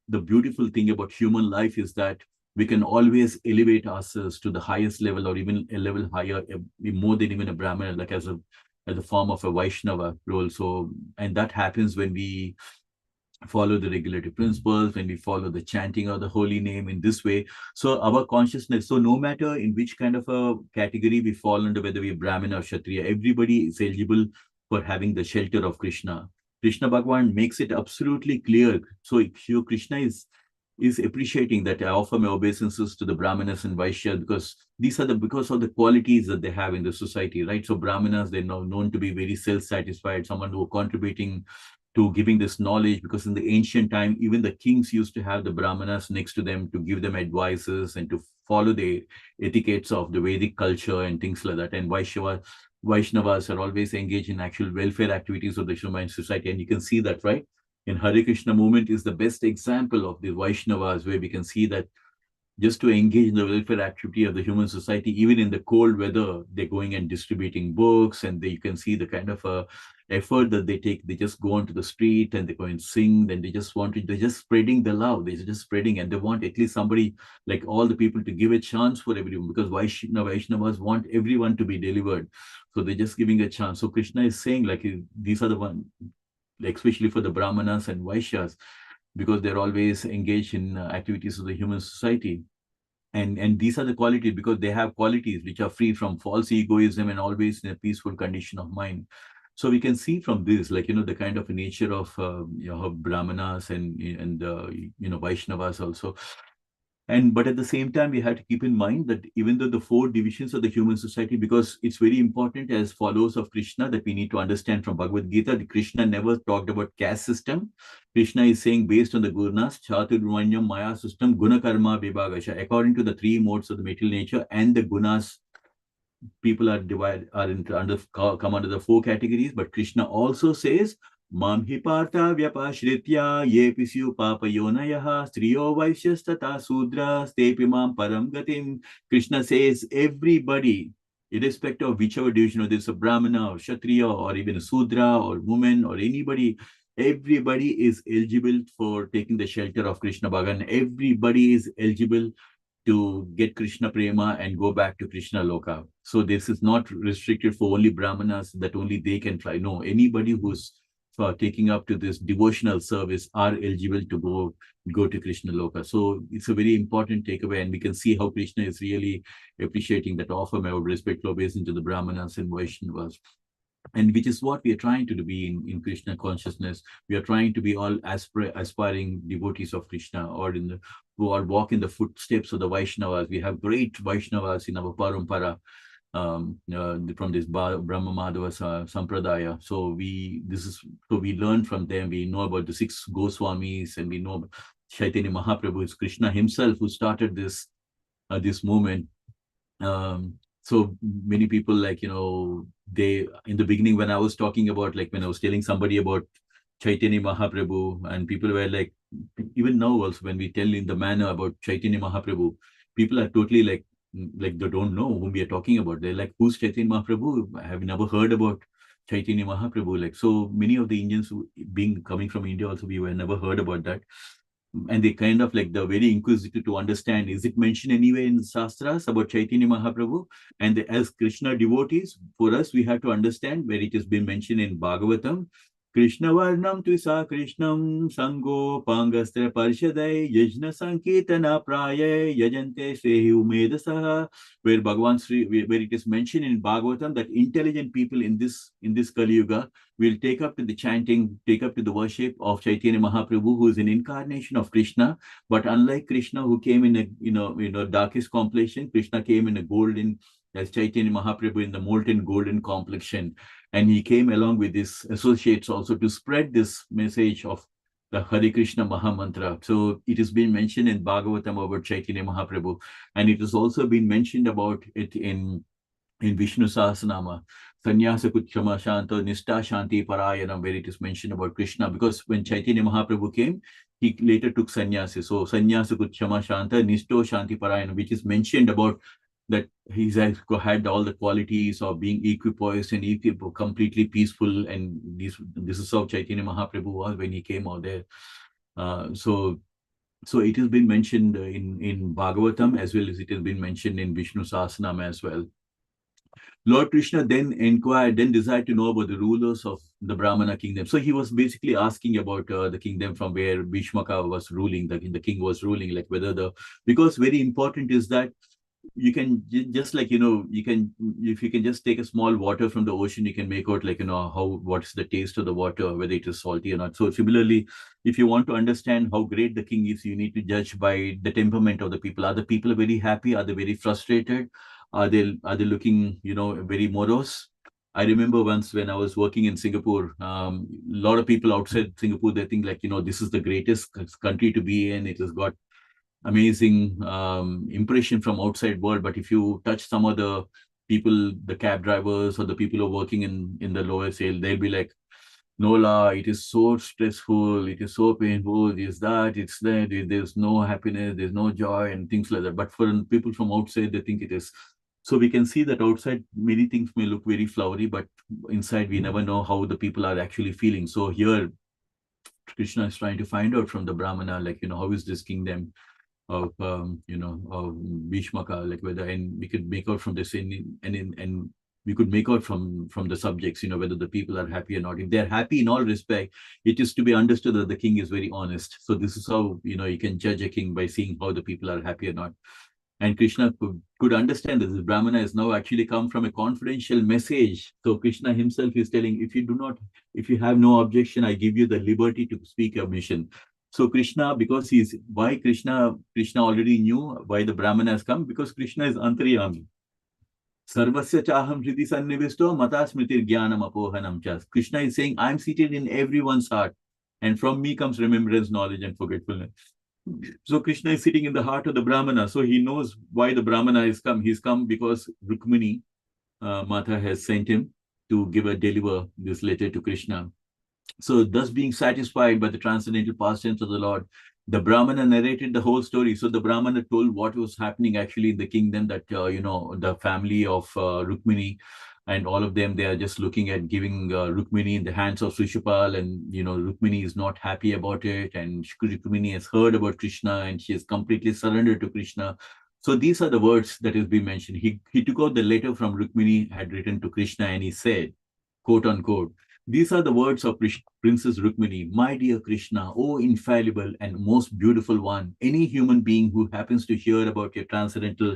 the beautiful thing about human life is that we can always elevate ourselves to the highest level, or even a level higher, more than even a Brahmana, like as a form of a Vaishnava role. So, and that happens when we follow the regulative principles, when we follow the chanting of the holy name in this way. So our consciousness, so no matter in which kind of a category we fall under, whether we're Brahmin or Kshatriya, everybody is eligible for having the shelter of Krishna. Krishna Bhagavan makes it absolutely clear. So if Krishna is appreciating that I offer my obeisances to the Brahmanas and Vaishyas, because these are because of the qualities that they have in the society, right? So Brahmanas, they're known to be very self-satisfied, someone who are contributing to giving this knowledge, because in the ancient time, even the kings used to have the Brahmanas next to them to give them advices and to follow the etiquettes of the Vedic culture and things like that. And Vaishnavas are always engaged in actual welfare activities of the human society. And you can see that, right? In Hare Krishna movement is the best example of the Vaishnavas, where we can see that just to engage in the welfare activity of the human society, even in the cold weather, they're going and distributing books, and you can see the kind of effort that they take. They just go onto the street and they go and sing, then they're just spreading the love, they're just spreading, and they want at least somebody, like all the people, to give a chance for everyone, because Vaishnavas want everyone to be delivered. So they're just giving a chance. So Krishna is saying, like, these are the one, especially for the Brahmanas and Vaishyas, because they're always engaged in activities of the human society. And these are the qualities, because they have qualities which are free from false egoism and always in a peaceful condition of mind. So we can see from this, like, the kind of nature of Brahmanas and Vaishnavas also. But at the same time, we have to keep in mind that even though the four divisions of the human society, because it's very important as followers of Krishna, that we need to understand from Bhagavad Gita, that Krishna never talked about caste system. Krishna is saying, based on the gunas, chaturvanyam maya system, guna karma vibhagasha, according to the three modes of the material nature and the gunas, people are divided, come under the four categories. But Krishna also says, Mam hi partha vyapashritya ye pisyu papayonayaha striyo vaishyastata sudras tepi mam param gatim. Krishna says everybody, irrespective of whichever division, whether it's a Brahmana or Kshatriya or even a Sudra or woman or anybody, everybody is eligible for taking the shelter of Krishna Bhagavan. Everybody is eligible to get Krishna Prema and go back to Krishna Loka. So this is not restricted for only Brahmanas, that only they can fly. No, anybody who's taking up to this devotional service are eligible to go to Krishna Loka. So it's a very important takeaway, and we can see how Krishna is really appreciating that offer my respectful obeisance to the Brahmanas and Vaishnavas. And which is what we are trying to be in Krishna consciousness. We are trying to be all aspiring devotees of Krishna, or who are walk in the footsteps of the Vaishnavas. We have great Vaishnavas in our parampara, from this Brahma Madhava Sampradaya. So we learn from them. We know about the six Goswamis, and we know Chaitanya Mahaprabhu is Krishna himself who started this movement. So many people, like, they, in the beginning, when I was talking about, like, when I was telling somebody about Chaitanya Mahaprabhu, and people were like, even now also, when we tell in the manner about Chaitanya Mahaprabhu, people are totally like they don't know whom we are talking about. They're like, who's Chaitanya Mahaprabhu? I have never heard about Chaitanya Mahaprabhu. Like, so many of the Indians coming from India also, we were never heard about that. And they kind of like, they're very inquisitive to understand, is it mentioned anywhere in the Shastras about Chaitanya Mahaprabhu? And as Krishna devotees, for us, we have to understand where it has been mentioned in Bhagavatam, Krishna Varnam Twisa Krishnam Sango Pangastra Parshadai Yajna Sankirtana Praya Yajante Sehi Umedasaha, where Bhagavan Sri, where it is mentioned in Bhagavatam that intelligent people in this Kali Yuga will take up to the chanting, take up to the worship of Chaitanya Mahaprabhu, who is an incarnation of Krishna. But unlike Krishna, who came in a darkest complexion, Krishna came in a golden, as Chaitanya Mahaprabhu in the molten golden complexion. And he came along with his associates also to spread this message of the Hare Krishna Mahamantra. So it has been mentioned in Bhagavatam about Chaitanya Mahaprabhu, and it has also been mentioned about it in Vishnu Sahasranama, Sannyasa Kutchama Shanta Nishta Shanti Parayanam, where it is mentioned about Krishna, because when Chaitanya Mahaprabhu came, he later took sannyasi. So Sannyasa Kutchama Shanta Nishto Shanti Parayanam, which is mentioned about that he's had all the qualities of being equipoised and completely peaceful, and this is how Chaitanya Mahaprabhu was when he came out there. So it has been mentioned in Bhagavatam, as well as it has been mentioned in Vishnu Sahasranama as well. Lord Krishna then desired to know about the rulers of the Brahmana kingdom. So he was basically asking about the kingdom from where Bhishmaka was ruling, the king was ruling, like whether because very important is that you can just like, you can, if you can just take a small water from the ocean, you can make out like, what's the taste of the water, whether it is salty or not. So similarly, if you want to understand how great the king is, you need to judge by the temperament of the people. Are the people very happy? Are they very frustrated? Are they looking, very morose? I remember once when I was working in Singapore, a lot of people outside Singapore, they think like, this is the greatest country to be in. It has got amazing impression from outside world. But if you touch some of the people, the cab drivers or the people who are working in the lower sale, they'll be like, Nola, it is so stressful, it is so painful, it's that, it's that, there's no happiness, there's no joy and things like that. But for people from outside, they think it is. So we can see that outside many things may look very flowery, but inside we never know how the people are actually feeling. So here Krishna is trying to find out from the Brahmana, like, how is this kingdom of of Bhishmaka, like whether, and we could make out from this and we could make out from the subjects, whether the people are happy or not. If they're happy in all respect, it is to be understood that the king is very honest. So this is how, you can judge a king by seeing how the people are happy or not. And Krishna could understand that this Brahmana has now actually come from a confidential message. So Krishna himself is telling, if you have no objection, I give you the liberty to speak your mission. So Krishna, because Krishna already knew why the Brahmana has come, because Krishna is Antaryami. Sarvasya chaham hridi sannivisto mata smritir jnanam apohanam chas. Krishna is saying, I'm seated in everyone's heart, and from me comes remembrance, knowledge, and forgetfulness. So Krishna is sitting in the heart of the Brahmana. So he knows why the Brahmana has come. He's come because Rukmini, Mata, has sent him to deliver this letter to Krishna. So thus being satisfied by the transcendental pastimes of the Lord, the Brahmana narrated the whole story. So the Brahmana told what was happening actually in the kingdom, that, the family of Rukmini and all of them, they are just looking at giving Rukmini in the hands of Shishupal, and, Rukmini is not happy about it. And Rukmini has heard about Krishna and she has completely surrendered to Krishna. So these are the words that has been mentioned. He took out the letter from Rukmini had written to Krishna, and he said, quote unquote, these are the words of Princess Rukmini. My dear Krishna, O infallible and most beautiful one, any human being who happens to hear about your transcendental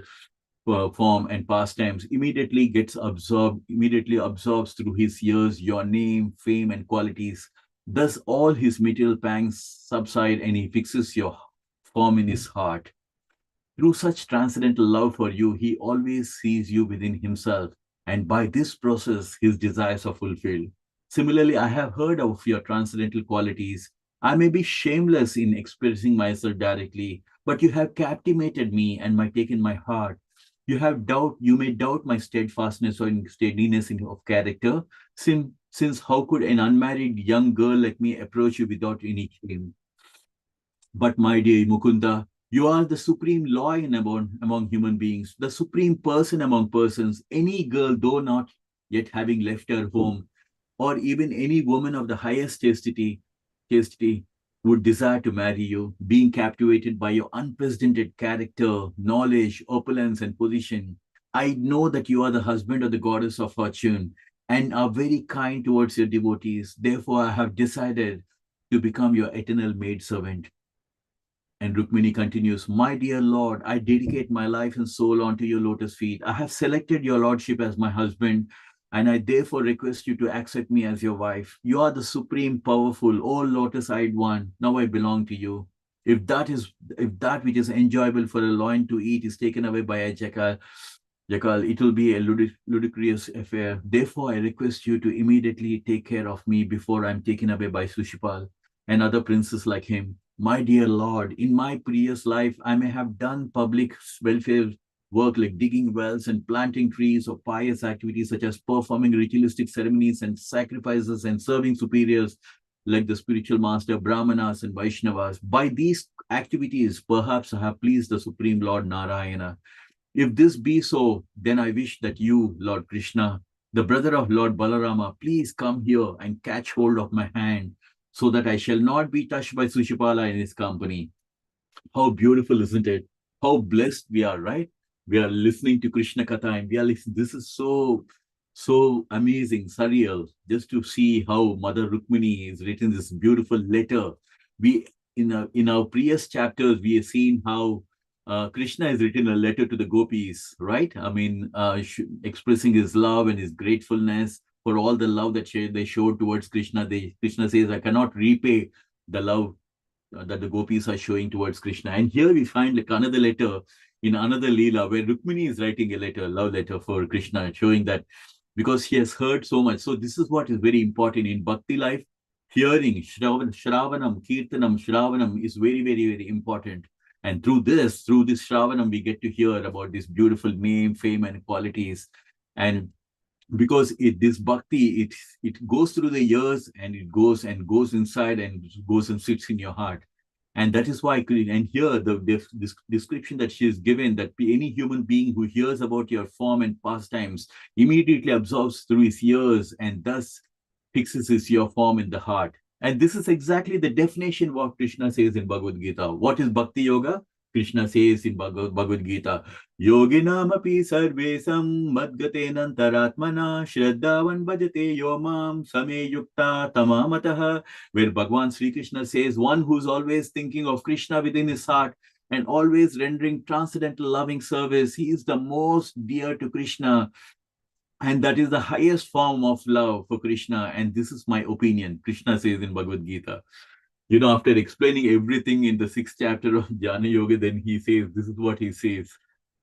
form and pastimes immediately absorbs through his ears your name, fame, and qualities. Thus all his material pangs subside, and he fixes your form in his heart. Through such transcendental love for you, he always sees you within himself, and by this process, his desires are fulfilled. Similarly, I have heard of your transcendental qualities. I may be shameless in expressing myself directly, but you have captivated me and taken my heart. You may doubt my steadfastness or steadiness of character, since how could an unmarried young girl like me approach you without any shame? But my dear Mukunda, you are the supreme lion among human beings, the supreme person among persons. Any girl, though not yet having left her home, or even any woman of the highest chastity would desire to marry you, being captivated by your unprecedented character, knowledge, opulence, and position. I know that you are the husband of the goddess of fortune, and are very kind towards your devotees. Therefore, I have decided to become your eternal maidservant. And Rukmini continues, my dear Lord, I dedicate my life and soul onto your lotus feet. I have selected your Lordship as my husband, and I therefore request you to accept me as your wife. You are the supreme, powerful, all lotus-eyed one. Now I belong to you. If that which is enjoyable for a lion to eat is taken away by a jackal, it will be a ludicrous affair. Therefore, I request you to immediately take care of me before I'm taken away by Sushipal and other princes like him. My dear Lord, in my previous life, I may have done public welfare work like digging wells and planting trees, or pious activities such as performing ritualistic ceremonies and sacrifices and serving superiors like the spiritual master, Brahmanas and Vaishnavas. By these activities, perhaps I have pleased the Supreme Lord Narayana. If this be so, then I wish that you, Lord Krishna, the brother of Lord Balarama, please come here and catch hold of my hand so that I shall not be touched by Sushipala in his company. How beautiful, isn't it? How blessed we are, right? We are listening to Krishna Katha and we are listening. This is so amazing, surreal, just to see how Mother Rukmini has written this beautiful letter. We in our previous chapters, we have seen how Krishna has written a letter to the gopis, right? I mean, expressing his love and his gratefulness for all the love that they showed towards Krishna. Krishna says, I cannot repay the love that the gopis are showing towards Krishna. And here we find like another letter in another Leela where Rukmini is writing a letter, love letter for Krishna, showing that because he has heard so much. So this is what is very important in bhakti life. Hearing, Shravanam, Kirtanam, Shravanam is very, very, very important. And through this Shravanam, we get to hear about this beautiful name, fame, and qualities. And because this bhakti, it goes through the years and it goes inside and goes and sits in your heart. And that is why, and here this description that she is given, that any human being who hears about your form and pastimes immediately absorbs through his ears and thus fixes your form in the heart. And this is exactly the definition of what Krishna says in Bhagavad Gita. What is Bhakti Yoga? Krishna says in Bhagavad Gita, Yoginamapi sarvesam madgatenantaratmana shraddhavan bhajate yomam same yukta tamamataha, where Bhagwan Sri Krishna says, one who's always thinking of Krishna within his heart and always rendering transcendental loving service, he is the most dear to Krishna. And that is the highest form of love for Krishna. And this is my opinion, Krishna says in Bhagavad Gita. After explaining everything in the 6th chapter of Jnana Yoga, then he says, this is what he says,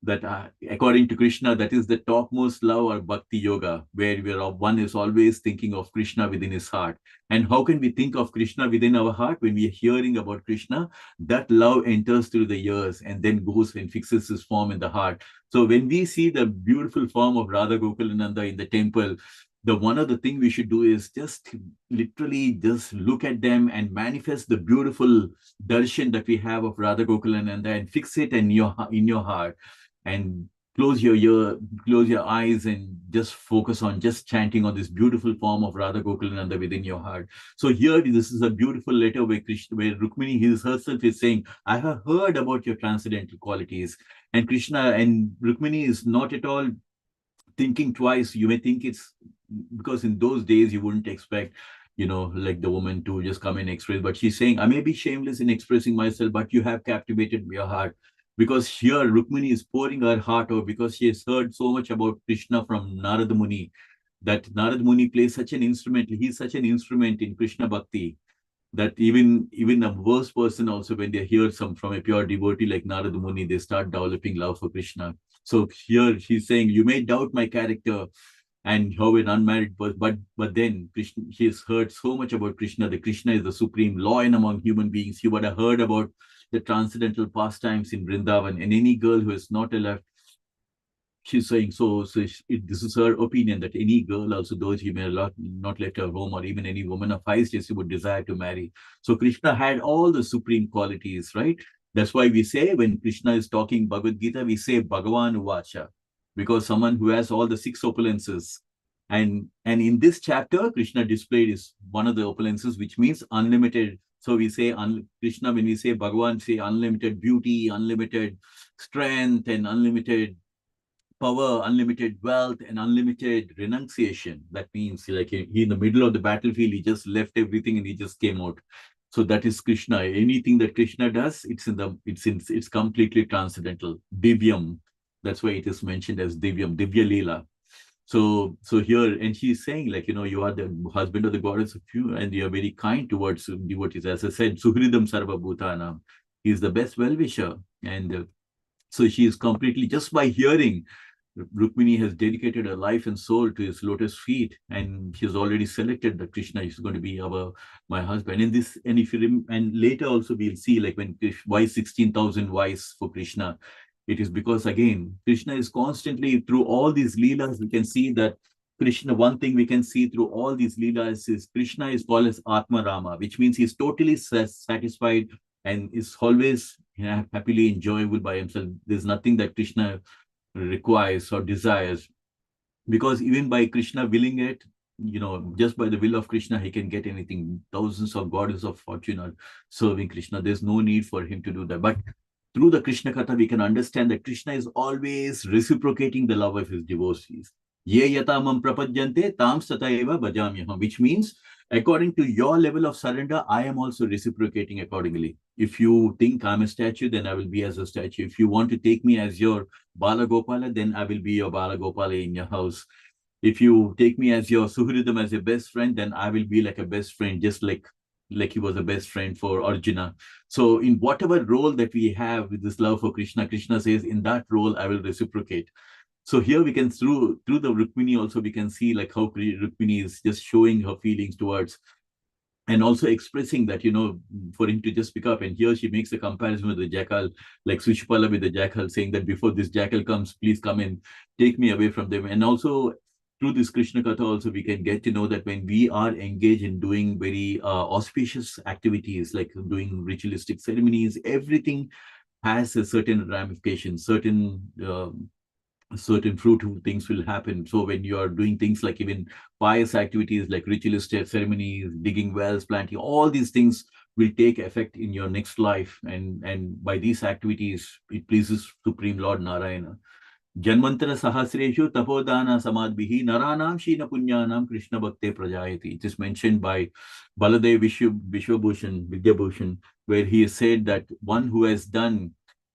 that according to Krishna, that is the topmost love or bhakti yoga, where one is always thinking of Krishna within his heart. And how can we think of Krishna within our heart? When we are hearing about Krishna, that love enters through the ears and then goes and fixes his form in the heart. So when we see the beautiful form of Radha Gokulananda in the temple, the one of the things we should do is just literally just look at them and manifest the beautiful darshan that we have of Radha Gokulananda and fix it in your heart, and close your eyes and just focus on just chanting on this beautiful form of Radha Gokulananda within your heart. So here, this is a beautiful letter where Rukmini herself is saying, I have heard about your transcendental qualities. And Krishna and Rukmini is not at all thinking twice. You may think it's because in those days you wouldn't expect, like the woman to just come and express, but she's saying, I may be shameless in expressing myself, but you have captivated your heart. Because here Rukmini is pouring her heart out because she has heard so much about Krishna from Narada Muni, that Narada Muni plays such an instrument. He's such an instrument in Krishna Bhakti that even a worse person also, when they hear from a pure devotee like Narada Muni, they start developing love for Krishna. So here she's saying, you may doubt my character and how an unmarried person, but then Krishna, she has heard so much about Krishna, that Krishna is the supreme lion among human beings. You would have heard about the transcendental pastimes in Vrindavan, and any girl who is not left, she's saying, this is her opinion, that any girl also, though she may not left her home, or even any woman of high status, would desire to marry. So Krishna had all the supreme qualities, right? That's why we say, when Krishna is talking Bhagavad Gita, we say Bhagavan Uvacha, because someone who has all the 6 opulences. And in this chapter, Krishna displayed is one of the opulences, which means unlimited. So we say Krishna, when we say Bhagavan, say unlimited beauty, unlimited strength, and unlimited power, unlimited wealth, and unlimited renunciation. That means like he in the middle of the battlefield, he just left everything and he just came out. So that is Krishna. Anything that Krishna does, it's completely transcendental. Divyam. That's why it is mentioned as Divyam, Divya Leela. So here, and she's saying, like, you are the husband of the goddess of you, and you are very kind towards devotees. As I said, Suhridam Sarva Bhutanam. He is the best well-wisher. And so she is completely, just by hearing, Rukmini has dedicated her life and soul to his lotus feet, and she's already selected that Krishna is going to be my husband. And this, and if you and later also we'll see, like, when why 16,000 wives for Krishna, it is because again Krishna is constantly through all these leelas. We can see that Krishna. One thing we can see through all these leelas is Krishna is called as Atma Rama, which means he's totally satisfied and is always happily enjoyable by himself. There's nothing that Krishna requires or desires, because even by Krishna willing it, just by the will of Krishna, he can get anything. Thousands of goddesses of fortune are serving Krishna. There's no need for him to do that. But through the Krishna Katha, we can understand that Krishna is always reciprocating the love of his devotees. Ye yatamam prapadyante tam sataiva bhajamyaham, which means according to your level of surrender, I am also reciprocating accordingly. If you think I'm a statue, then I will be as a statue. If you want to take me as your Bala Gopala, then I will be your Bala Gopala in your house. If you take me as your Suhridam, as your best friend, then I will be like a best friend, just like he was a best friend for Arjuna. So in whatever role that we have with this love for Krishna, Krishna says, in that role, I will reciprocate. So here we can, through the Rukmini also, we can see like how Rukmini is just showing her feelings towards, and also expressing that, for him to just pick up. And here she makes a comparison with the jackal, like Sushpala with the jackal, saying that before this jackal comes, please come and take me away from them. And also through this Krishna Katha also, we can get to know that when we are engaged in doing very auspicious activities, like doing ritualistic ceremonies, everything has a certain ramification, certain fruitful things will happen. So when you are doing things like even pious activities like ritualistic ceremonies, digging wells, planting, all these things will take effect in your next life. And by these activities, it pleases Supreme Lord Narayana. Janmantara Sahasreshu Tapodana Samadbihi Naranam Shina Punyanam Krishna Bhakte Prajayati. It is mentioned by Baladev Vishwabhushan, Vidyabhushan, where he has said that one who has done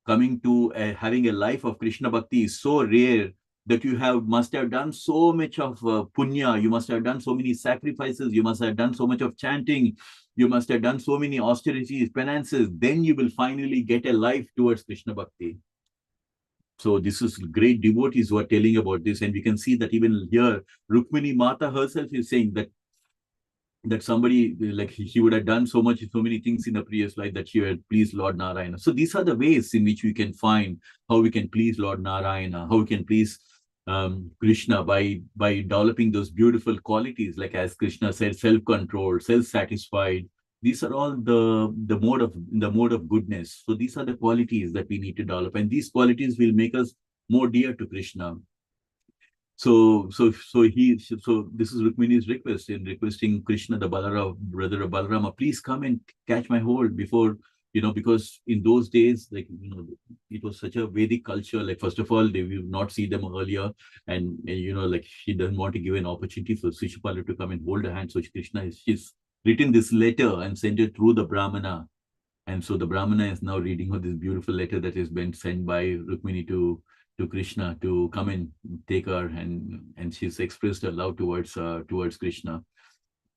coming to having a life of Krishna Bhakti is so rare that you must have done so much of punya, you must have done so many sacrifices, you must have done so much of chanting, you must have done so many austerities, penances, then you will finally get a life towards Krishna Bhakti. So this is great devotees who are telling about this, and we can see that even here, Rukmini Mata herself is saying that somebody, like she would have done so many things in the previous life that she had pleased Lord Narayana. So these are the ways in which we can find how we can please Lord Narayana, how we can please Krishna by developing those beautiful qualities, like as Krishna said, self-control, self-satisfied. These are all the mode of goodness. So these are the qualities that we need to develop, and these qualities will make us more dear to Krishna. So this is Rukmini's request in requesting Krishna, the brother of Balarama, please come and catch my hold before, because in those days, like, it was such a Vedic culture. Like, first of all, they will not see them earlier. And like, she doesn't want to give an opportunity for Shishupala to come and hold her hand. So she's written this letter and sent it through the Brahmana. And so the Brahmana is now reading her this beautiful letter that has been sent by Rukmini to Krishna to come and take her, and she's expressed her love towards Krishna.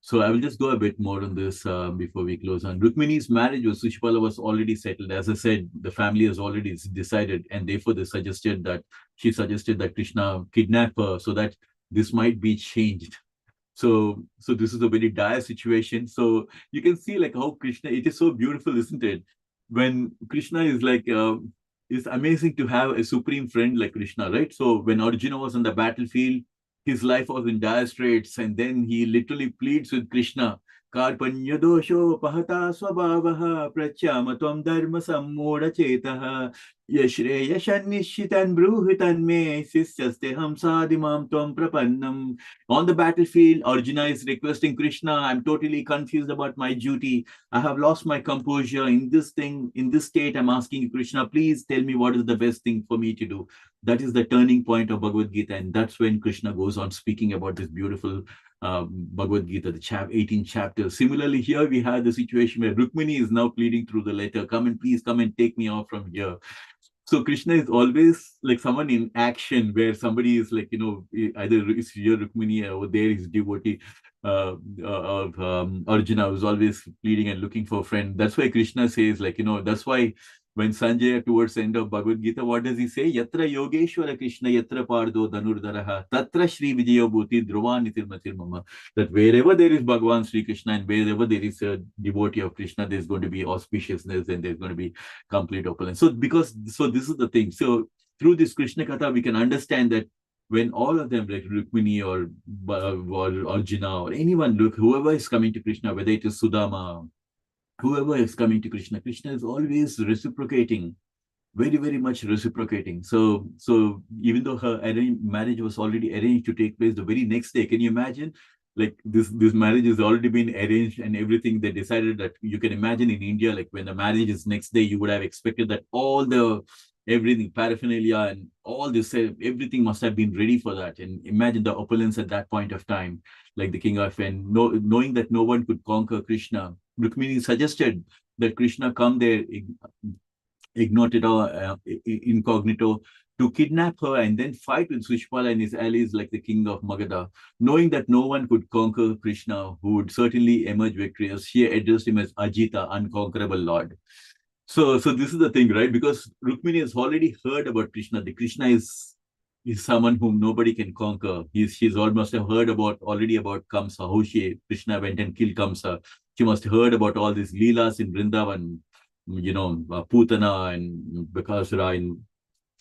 So I will just go a bit more on this before we close on. Rukmini's marriage with Shishupala was already settled. As I said, the family has already decided, and therefore she suggested that Krishna kidnap her so that this might be changed. So this is a very dire situation. So you can see like how Krishna, it is so beautiful, isn't it? When Krishna is like, it's amazing to have a supreme friend like Krishna, right? So when Arjuna was on the battlefield, his life was in dire straits, and then he literally pleads with Krishna Karpanya dosho pahata swabhavaha pratyama tvam dharma sammoda chetaha yashreya shannishitan bruhitan me sisyaste hamsadimam tvam prapannam. On the battlefield, Arjuna is requesting Krishna, I'm totally confused about my duty. I have lost my composure in this thing, in this state. I'm asking you, Krishna, please tell me what is the best thing for me to do. That is the turning point of Bhagavad Gita. And that's when Krishna goes on speaking about this beautiful Bhagavad Gita, the 18 chapters. Similarly, here we have the situation where Rukmini is now pleading through the letter, come and please come and take me off from here. So Krishna is always like someone in action, where somebody is like, either is here Rukmini or there is devotee of Arjuna, who's always pleading and looking for a friend. That's why Krishna says, like, that's why when Sanjay, towards the end of Bhagavad Gita, what does he say? Yatra Yogeshwara Krishna Yatra Pardo Dhanurdaraha Tatra Shri Vijayo Bhuti Dhruva Nitirmatir Mama. That wherever there is Bhagavan Sri Krishna and wherever there is a devotee of Krishna, there's going to be auspiciousness and there's going to be complete opulence. So this is the thing. So through this Krishna Katha, we can understand that when all of them, like Rukmini or Arjuna or anyone, look, whoever is coming to Krishna, whether it is Sudama, whoever is coming to Krishna, Krishna is always reciprocating, very, very much reciprocating. So even though her marriage was already arranged to take place the very next day, can you imagine? Like this marriage has already been arranged and everything. They decided that, you can imagine in India, like when the marriage is next day, you would have expected that all the everything, paraphernalia and all this, everything must have been ready for that. And imagine the opulence at that point of time, like the king of, and knowing that no one could conquer Krishna, Rukmini suggested that Krishna come there incognito to kidnap her and then fight with Shishpala and his allies like the king of Magadha. Knowing that no one could conquer Krishna, who would certainly emerge victorious, she addressed him as Ajita, unconquerable Lord. So this is the thing, right? Because Rukmini has already heard about Krishna. The Krishna is someone whom nobody can conquer. She's almost have heard already about Kamsa, how Krishna went and killed Kamsa. She must have heard about all these Leelas in Vrindavan, Putana and Bakasura and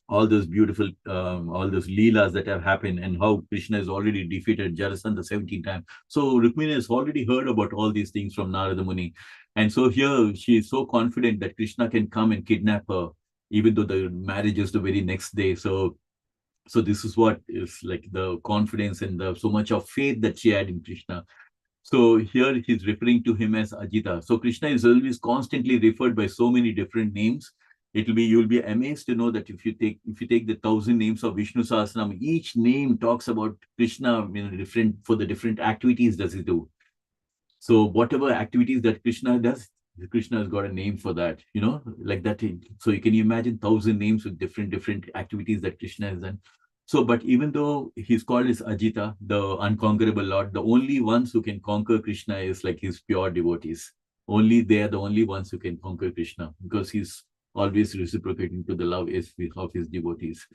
all those beautiful, all those Leelas that have happened, and how Krishna has already defeated Jarasandha 17 times. So Rukmini has already heard about all these things from Narada Muni. And so here she is so confident that Krishna can come and kidnap her, even though the marriage is the very next day. So this is what is like the confidence and so much of faith that she had in Krishna. So here he's referring to him as Ajita. So Krishna is always constantly referred by so many different names. You'll be amazed to know that if you take the 1,000 names of Vishnu Sahasranam, each name talks about Krishna, for the different activities does he do. So whatever activities that Krishna does, Krishna has got a name for that, like that. So you can imagine 1,000 names with different activities that Krishna has done. So, but even though he's called as Ajita, the unconquerable Lord, the only ones who can conquer Krishna is like his pure devotees. Only they are the only ones who can conquer Krishna, because he's always reciprocating to the love of his devotees.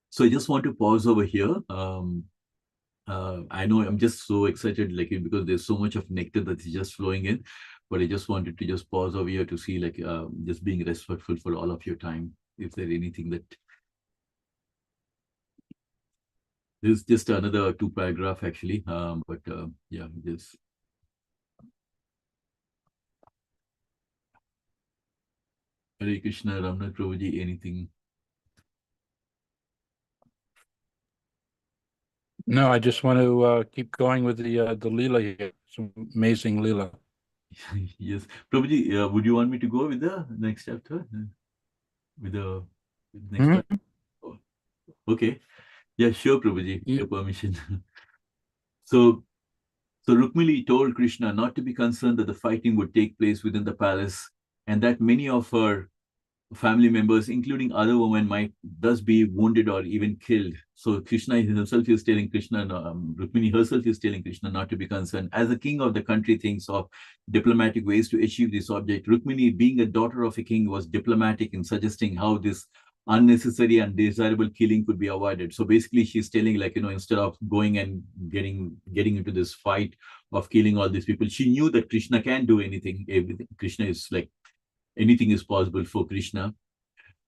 So I just want to pause over here. I know I'm just so excited, like, because there's so much of nectar that is just flowing in, but I just wanted to just pause over here to see, like, just being respectful for all of your time. If there's anything that, there's just another 2 paragraph actually, but yeah, just. Hare Krishna, Ramnath Prabhuji, anything? No, I just want to keep going with the Leela here. Some amazing Leela. Yes. Prabhuji, would you want me to go with the next chapter? With the next chapter? Oh, okay. Yeah, sure, Prabhuji. Your permission. So Rukmini told Krishna not to be concerned that the fighting would take place within the palace, and that many of her family members, including other women, might thus be wounded or even killed. So Krishna himself is telling Krishna, Rukmini herself is telling Krishna not to be concerned. As the king of the country thinks of diplomatic ways to achieve this object, Rukmini, being a daughter of a king, was diplomatic in suggesting how this unnecessary and undesirable killing could be avoided. So basically she's telling, like, instead of going and getting into this fight of killing all these people, she knew that Krishna can do anything, everything. Krishna is like, anything is possible for Krishna.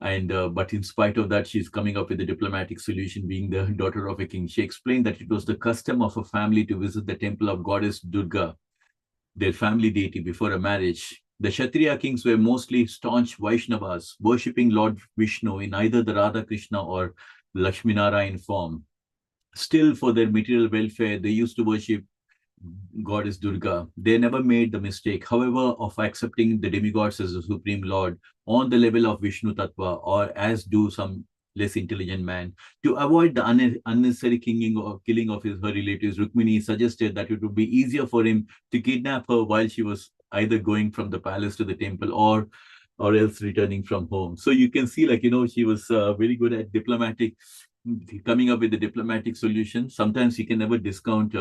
And but in spite of that, she's coming up with a diplomatic solution, being the daughter of a king. She explained that it was the custom of a family to visit the temple of goddess Durga their family deity before a marriage. The Kshatriya kings were mostly staunch Vaishnavas, worshipping Lord Vishnu in either the Radha Krishna or Lakshminarayan form. Still, for their material welfare, they used to worship goddess Durga. They never made the mistake, however, of accepting the demigods as the supreme lord on the level of Vishnu Tattva, or as do some less intelligent man. To avoid the unnecessary killing of her relatives, Rukmini suggested that it would be easier for him to kidnap her while she was either going from the palace to the temple or else returning from home. So you can see, like, she was very good at coming up with the diplomatic solution. Sometimes you can never discount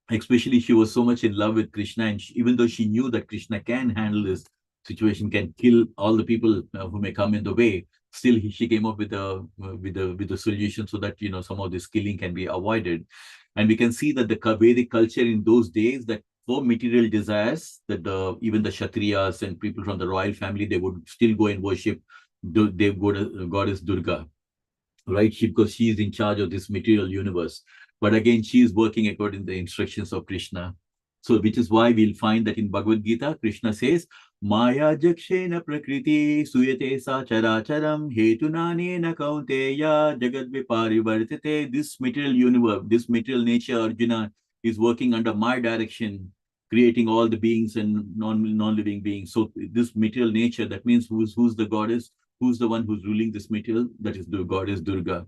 especially she was so much in love with Krishna, and even though she knew that Krishna can handle this situation, can kill all the people who may come in the way, still she came up with a solution so that some of this killing can be avoided. And we can see that the Vedic culture in those days, that for material desires, that even the Kshatriyas and people from the royal family, they would still go and worship the goddess Durga, right? Because she is in charge of this material universe. But again, she is working according to the instructions of Krishna. So, which is why we'll find that in Bhagavad Gita, Krishna says, Maya jakshena prakriti suyate sa characharam hetunanena kaunteya jagad viparivartate. This material universe, this material nature, Arjuna, is working under my direction, creating all the beings and non-living beings. So this material nature, that means who's the goddess? Who's the one who's ruling this material? That is the goddess Durga.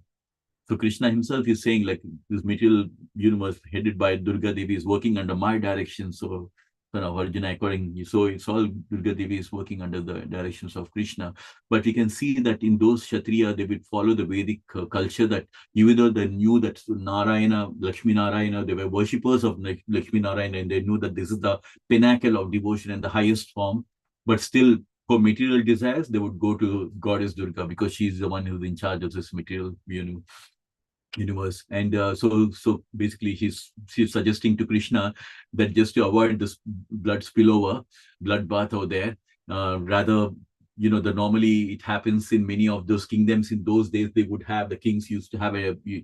So Krishna himself is saying, like, this material universe headed by Durga Devi is working under my direction. So, Arjuna, so it's all Durga Devi is working under the directions of Krishna. But we can see that in those Kshatriya, they would follow the Vedic culture, that even though they knew that Narayana, Lakshmi Narayana, they were worshippers of Lakshmi Narayana, and they knew that this is the pinnacle of devotion and the highest form, but still, for material desires, they would go to goddess Durga because she's the one who's in charge of this material universe. And so basically she's suggesting to Krishna that just to avoid this blood bath over there, rather, normally it happens in many of those kingdoms in those days, the kings used to have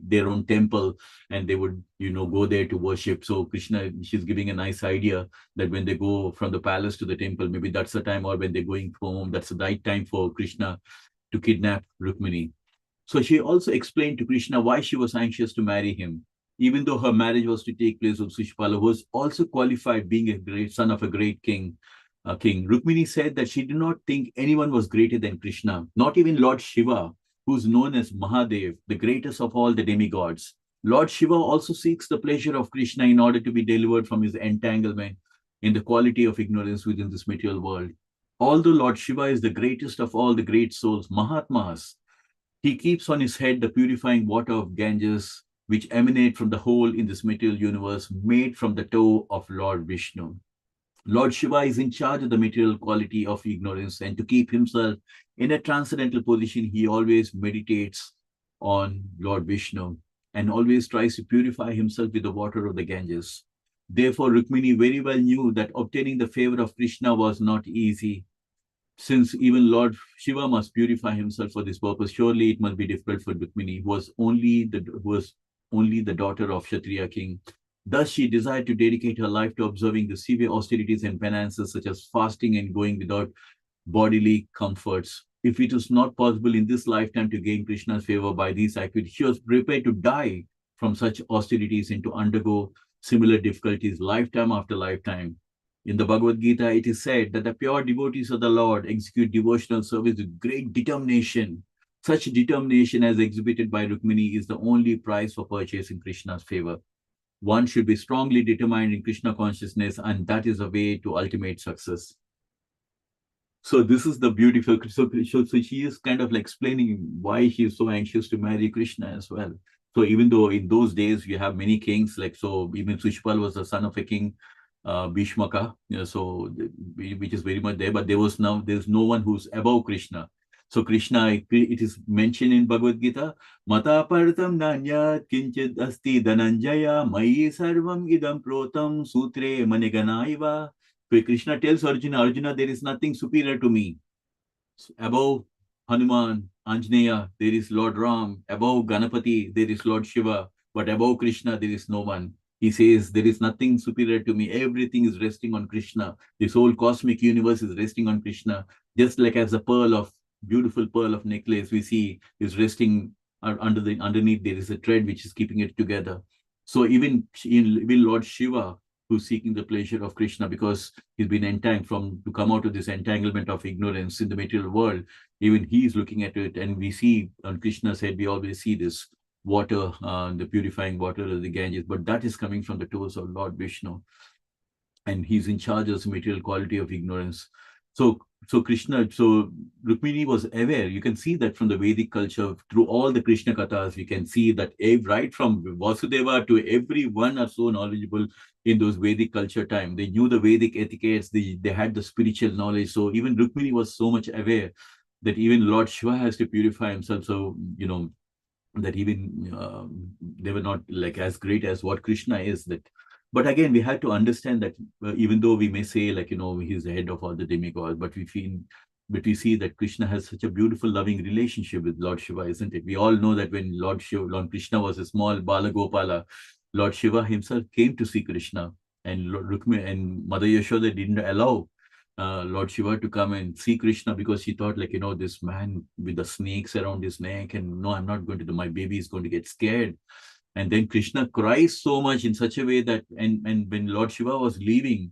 their own temple, and they would go there to worship. So Krishna, she's giving a nice idea that when they go from the palace to the temple, maybe that's the time, or when they're going home, that's the right time for Krishna to kidnap Rukmini. So she also explained to Krishna why she was anxious to marry him, even though her marriage was to take place with Shishupala, who was also qualified, being a great son of a great king. Rukmini said that she did not think anyone was greater than Krishna, not even Lord Shiva, who's known as Mahadev, the greatest of all the demigods. Lord Shiva also seeks the pleasure of Krishna in order to be delivered from his entanglement in the quality of ignorance within this material world. Although Lord Shiva is the greatest of all the great souls, Mahatmas, he keeps on his head the purifying water of Ganges, which emanate from the hole in this material universe made from the toe of Lord Vishnu. Lord Shiva is in charge of the material quality of ignorance, and to keep himself in a transcendental position, he always meditates on Lord Vishnu and always tries to purify himself with the water of the Ganges. Therefore, Rukmini very well knew that obtaining the favor of Krishna was not easy. Since even Lord Shiva must purify himself for this purpose, surely it must be difficult for Rukmini, who was only the daughter of Kshatriya king. Thus, she desired to dedicate her life to observing the severe austerities and penances, such as fasting and going without bodily comforts. If it was not possible in this lifetime to gain Krishna's favor by these activities, she was prepared to die from such austerities and to undergo similar difficulties lifetime after lifetime. In the Bhagavad Gita, it is said that the pure devotees of the Lord execute devotional service with great determination. Such determination as exhibited by Rukmini is the only price for purchasing Krishna's favor. One should be strongly determined in Krishna consciousness, and that is the way to ultimate success. So this is the beautiful, so she is kind of like explaining why she is so anxious to marry Krishna as well. So even though in those days you have many kings, like, so even Shishupal was the son of a king, Bhishmaka, so which is very much there, but there's no one who's above Krishna. So Krishna, it is mentioned in Bhagavad Gita, Mata Partam Nanyat Kinchid Asti Dhananjaya Mayi Sarvam Idam Protam Sutre Maniganaiva. So Krishna tells Arjuna, there is nothing superior to me. Above Hanuman, Anjaneya, there is Lord Ram. Above Ganapati, there is Lord Shiva. But above Krishna, there is no one. He says, there is nothing superior to me. Everything is resting on Krishna. This whole cosmic universe is resting on Krishna. Just like as a beautiful pearl of necklace we see is resting underneath, there is a thread which is keeping it together. So even Lord Shiva, who's seeking the pleasure of Krishna because he's been entangled to come out of this entanglement of ignorance in the material world, even he is looking at it. And we see on Krishna's head, we always see this water, the purifying water of the Ganges, but that is coming from the toes of Lord Vishnu. And he's in charge of the material quality of ignorance. So Rukmini was aware. You can see that from the Vedic culture, through all the Krishna Kathas, we can see that right from Vasudeva to everyone are so knowledgeable in those Vedic culture time. They knew the Vedic etiquettes, they had the spiritual knowledge. So even Rukmini was so much aware that even Lord Shiva has to purify himself. So, that even they were not like as great as what Krishna is. But again, we have to understand that even though we may say like, he's the head of all the demigods, but we see that Krishna has such a beautiful, loving relationship with Lord Shiva, isn't it? We all know that when Lord Krishna was a small Bala Gopala, Lord Shiva himself came to see Krishna, and Lord Rukmini and Mother Yashoda didn't allow Lord Shiva to come and see Krishna because she thought like, this man with the snakes around his neck, and no, I'm not going to, my baby is going to get scared. And then Krishna cries so much in such a way that, and when Lord Shiva was leaving,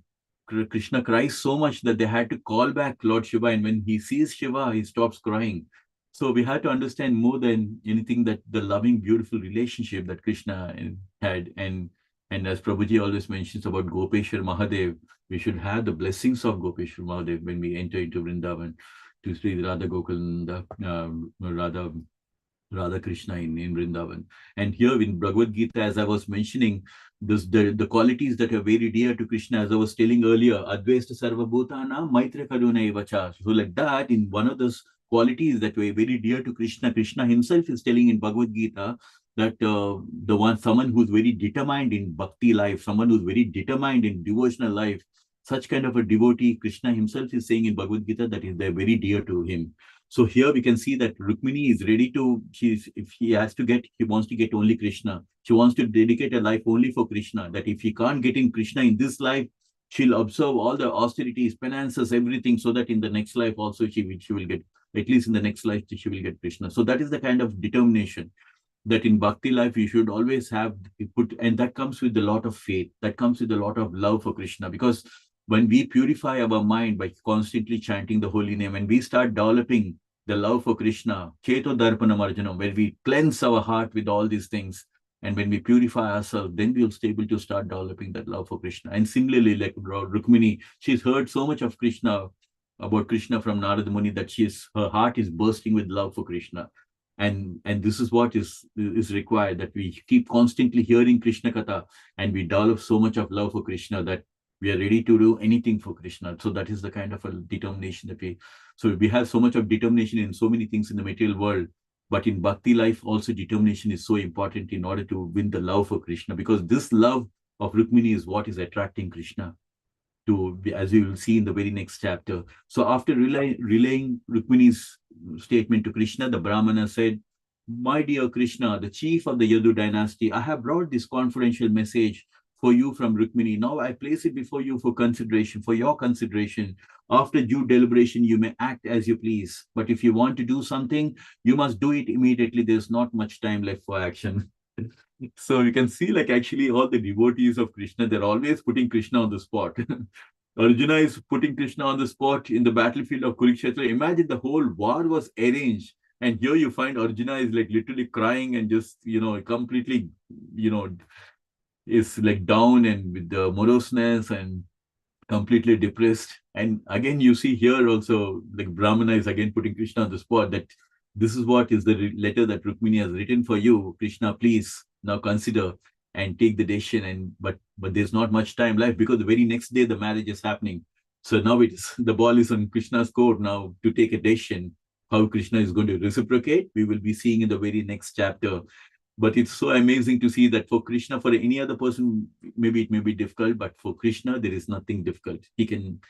Krishna cries so much that they had to call back Lord Shiva. And when he sees Shiva, he stops crying. So we had to understand more than anything that the loving, beautiful relationship that Krishna had. And as Prabhuji always mentions about Gopeshwar Mahadev, we should have the blessings of Gopeshwar Mahadev when we enter into Vrindavan to Sri Radha Gokulanda, Radha Krishna in Vrindavan. And here in Bhagavad Gita, as I was mentioning, the qualities that are very dear to Krishna, as I was telling earlier, Advaita Sarvabhutana Maitra Karuna Evacha. So like that, in one of those qualities that were very dear to Krishna, Krishna himself is telling in Bhagavad Gita that someone who's very determined in bhakti life, someone who's very determined in devotional life, such kind of a devotee, Krishna himself is saying in Bhagavad Gita that they're very dear to him. So here we can see that Rukmini is ready to, if he wants to get only Krishna. She wants to dedicate her life only for Krishna, that if he can't get in Krishna in this life, she'll observe all the austerities, penances, everything, so that in the next life also she will get, at least in the next life, she will get Krishna. So that is the kind of determination that in bhakti life you should always have and that comes with a lot of faith, that comes with a lot of love for Krishna, because when we purify our mind by constantly chanting the holy name, and we start developing the love for Krishna, Cheto Darpana Marjanam, where we cleanse our heart with all these things, and when we purify ourselves, then we'll be able to start developing that love for Krishna. And similarly, like Rukmini, she's heard so much of Krishna, about Krishna from Narada Muni, that her heart is bursting with love for Krishna. And this is what is required, that we keep constantly hearing Krishna Katha, and we develop so much of love for Krishna that we are ready to do anything for Krishna. So that is the kind of a determination that we have so much of determination in so many things in the material world, but in bhakti life also determination is so important in order to win the love for Krishna, because this love of Rukmini is what is attracting Krishna to, as we will see in the very next chapter. So after relaying Rukmini's statement to Krishna, the Brahmana said, "My dear Krishna, the chief of the Yadu dynasty, I have brought this confidential message for you from Rukmini. Now I place it before you for your consideration. After due deliberation, you may act as you please. But if you want to do something, you must do it immediately. There's not much time left for action." So you can see, like, actually all the devotees of Krishna, they're always putting Krishna on the spot. Arjuna is putting Krishna on the spot in the battlefield of Kurukshetra. Imagine the whole war was arranged, and here you find Arjuna is like literally crying and just, completely, is like down and with the moroseness and completely depressed. And again, you see here also, like, Brahmana is again putting Krishna on the spot, that this is what is the letter that Rukmini has written for you. Krishna, please now consider and take the decision. But there's not much time left, because the very next day the marriage is happening. So now the ball is on Krishna's court now to take a decision. How Krishna is going to reciprocate, we will be seeing in the very next chapter. But it's so amazing to see that for Krishna, for any other person, maybe it may be difficult, but for Krishna, there is nothing difficult. He can,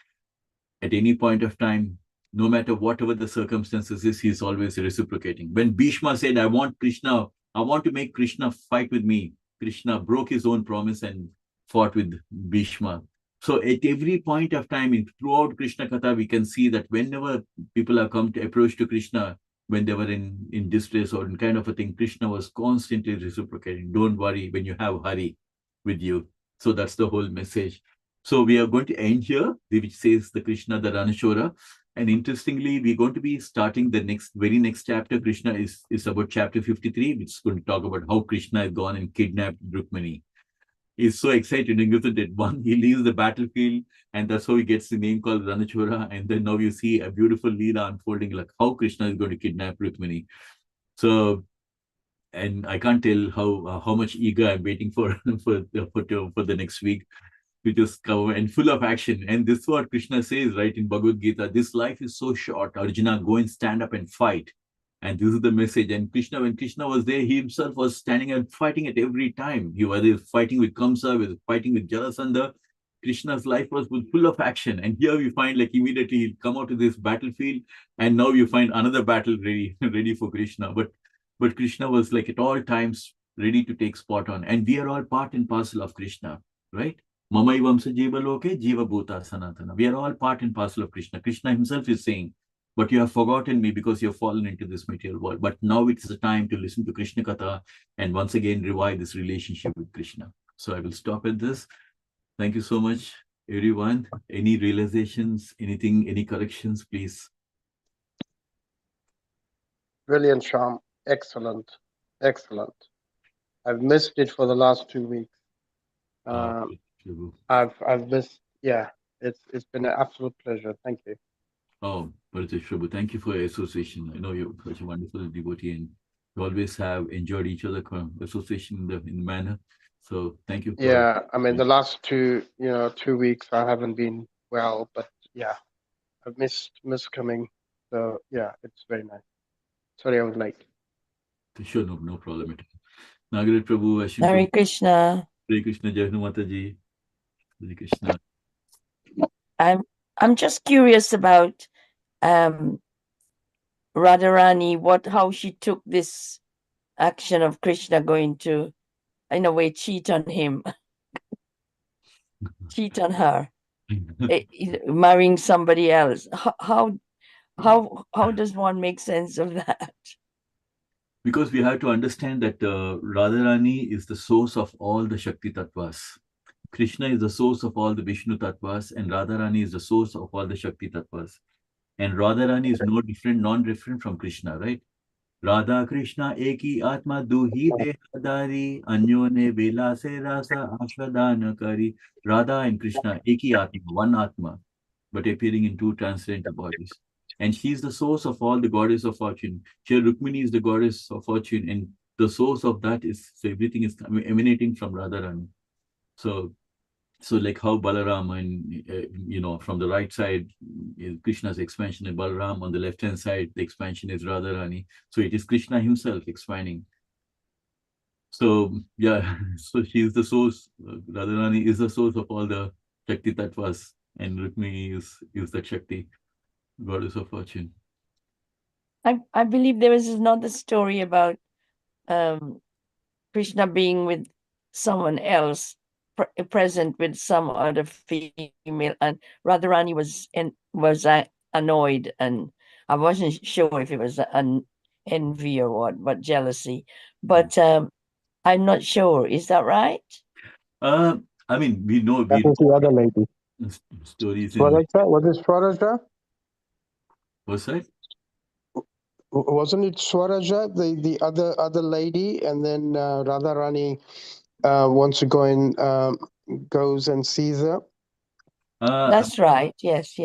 at any point of time, no matter whatever the circumstances is, he's always reciprocating. When Bhishma said, I want to make Krishna fight with me, Krishna broke his own promise and fought with Bhishma. So at every point of time throughout Krishna Katha, we can see that whenever people have come to approach to Krishna, when they were in distress or in kind of a thing, Krishna was constantly reciprocating. Don't worry when you have Hari with you. So that's the whole message. So we are going to end here, which says the Krishna, the Ranashora. And interestingly, we're going to be starting the very next chapter. Krishna is about chapter 53, which is going to talk about how Krishna has gone and kidnapped Rukmini. He's so excited, isn't it? One, he leaves the battlefield, and that's how he gets the name called Ranachora. And then now you see a beautiful Leela unfolding, like how Krishna is going to kidnap Rukmini. So, and I can't tell how much eager I'm waiting for the next week to just cover and full of action. And this is what Krishna says, right, in Bhagavad Gita. This life is so short. Arjuna, go and stand up and fight. And this is the message. And Krishna, when Krishna was there, he himself was standing and fighting at every time. He was fighting with Kamsa, was fighting with Jarasandha. Krishna's life was full of action. And here we find like immediately he'll come out to this battlefield, and now you find another battle ready for Krishna. But Krishna was like at all times ready to take spot on. And we are all part and parcel of Krishna, right? Mamaivamsa jiva loke jiva bhuta sanatana. We are all part and parcel of Krishna. Krishna himself is saying, but you have forgotten me because you have fallen into this material world. But now it's the time to listen to Krishna Katha and once again revive this relationship with Krishna. So I will stop at this. Thank you so much, everyone. Any realizations, anything, any corrections, please? Brilliant, Sham. Excellent. Excellent. I've missed it for the last 2 weeks. I've missed, yeah, it's been an absolute pleasure. Thank you. Oh, Bharatish Prabhu, thank you for your association. I know you're such a wonderful devotee and you always have enjoyed each other association in the manner. So thank you. Yeah, I mean, the last 2 weeks I haven't been well, but yeah, I've missed coming. So yeah, it's very nice. Sorry, I was late. Sure, no problem at all. Nagarat Prabhu, Ashwin Hare Prabhu, Krishna. Hare Krishna, Jai Mataji, Hare Krishna. I'm just curious about Radharani, how she took this action of Krishna going to, in a way, cheat on him, cheat on her, marrying somebody else. How does one make sense of that? Because we have to understand that Radharani is the source of all the Shakti Tattvas. Krishna is the source of all the Vishnu Tattvas, and Radharani is the source of all the Shakti Tattvas. And Radharani is non-different from Krishna, right? Radha Krishna eki atma duhi dehadari anyone vela se rasa ashwadana kari. Radha and Krishna eki atma, one atma, but appearing in two transcendental bodies. And she is the source of all the goddess of fortune. Here Rukmini is the goddess of fortune, and the source of that is, so everything is emanating from Radharani. So like how Balaram and, from the right side is Krishna's expansion, and Balaram on the left-hand side, the expansion is Radharani. So it is Krishna himself expanding. So yeah, so she is the source. Radharani is the source of all the Shakti Tattvas, and Rukmini is that Shakti, goddess of fortune. I believe there is another story about Krishna being with someone else, present with some other female, and Radharani was annoyed, and I wasn't sure if it was an envy or what, but jealousy. But I'm not sure. Is that right? I mean, we know That was the other lady. Stories Swaraja? Was it Swaraja? What's that? Wasn't it Swaraja, the other lady, and then Radharani wants to go and goes and sees her? That's right. Yes.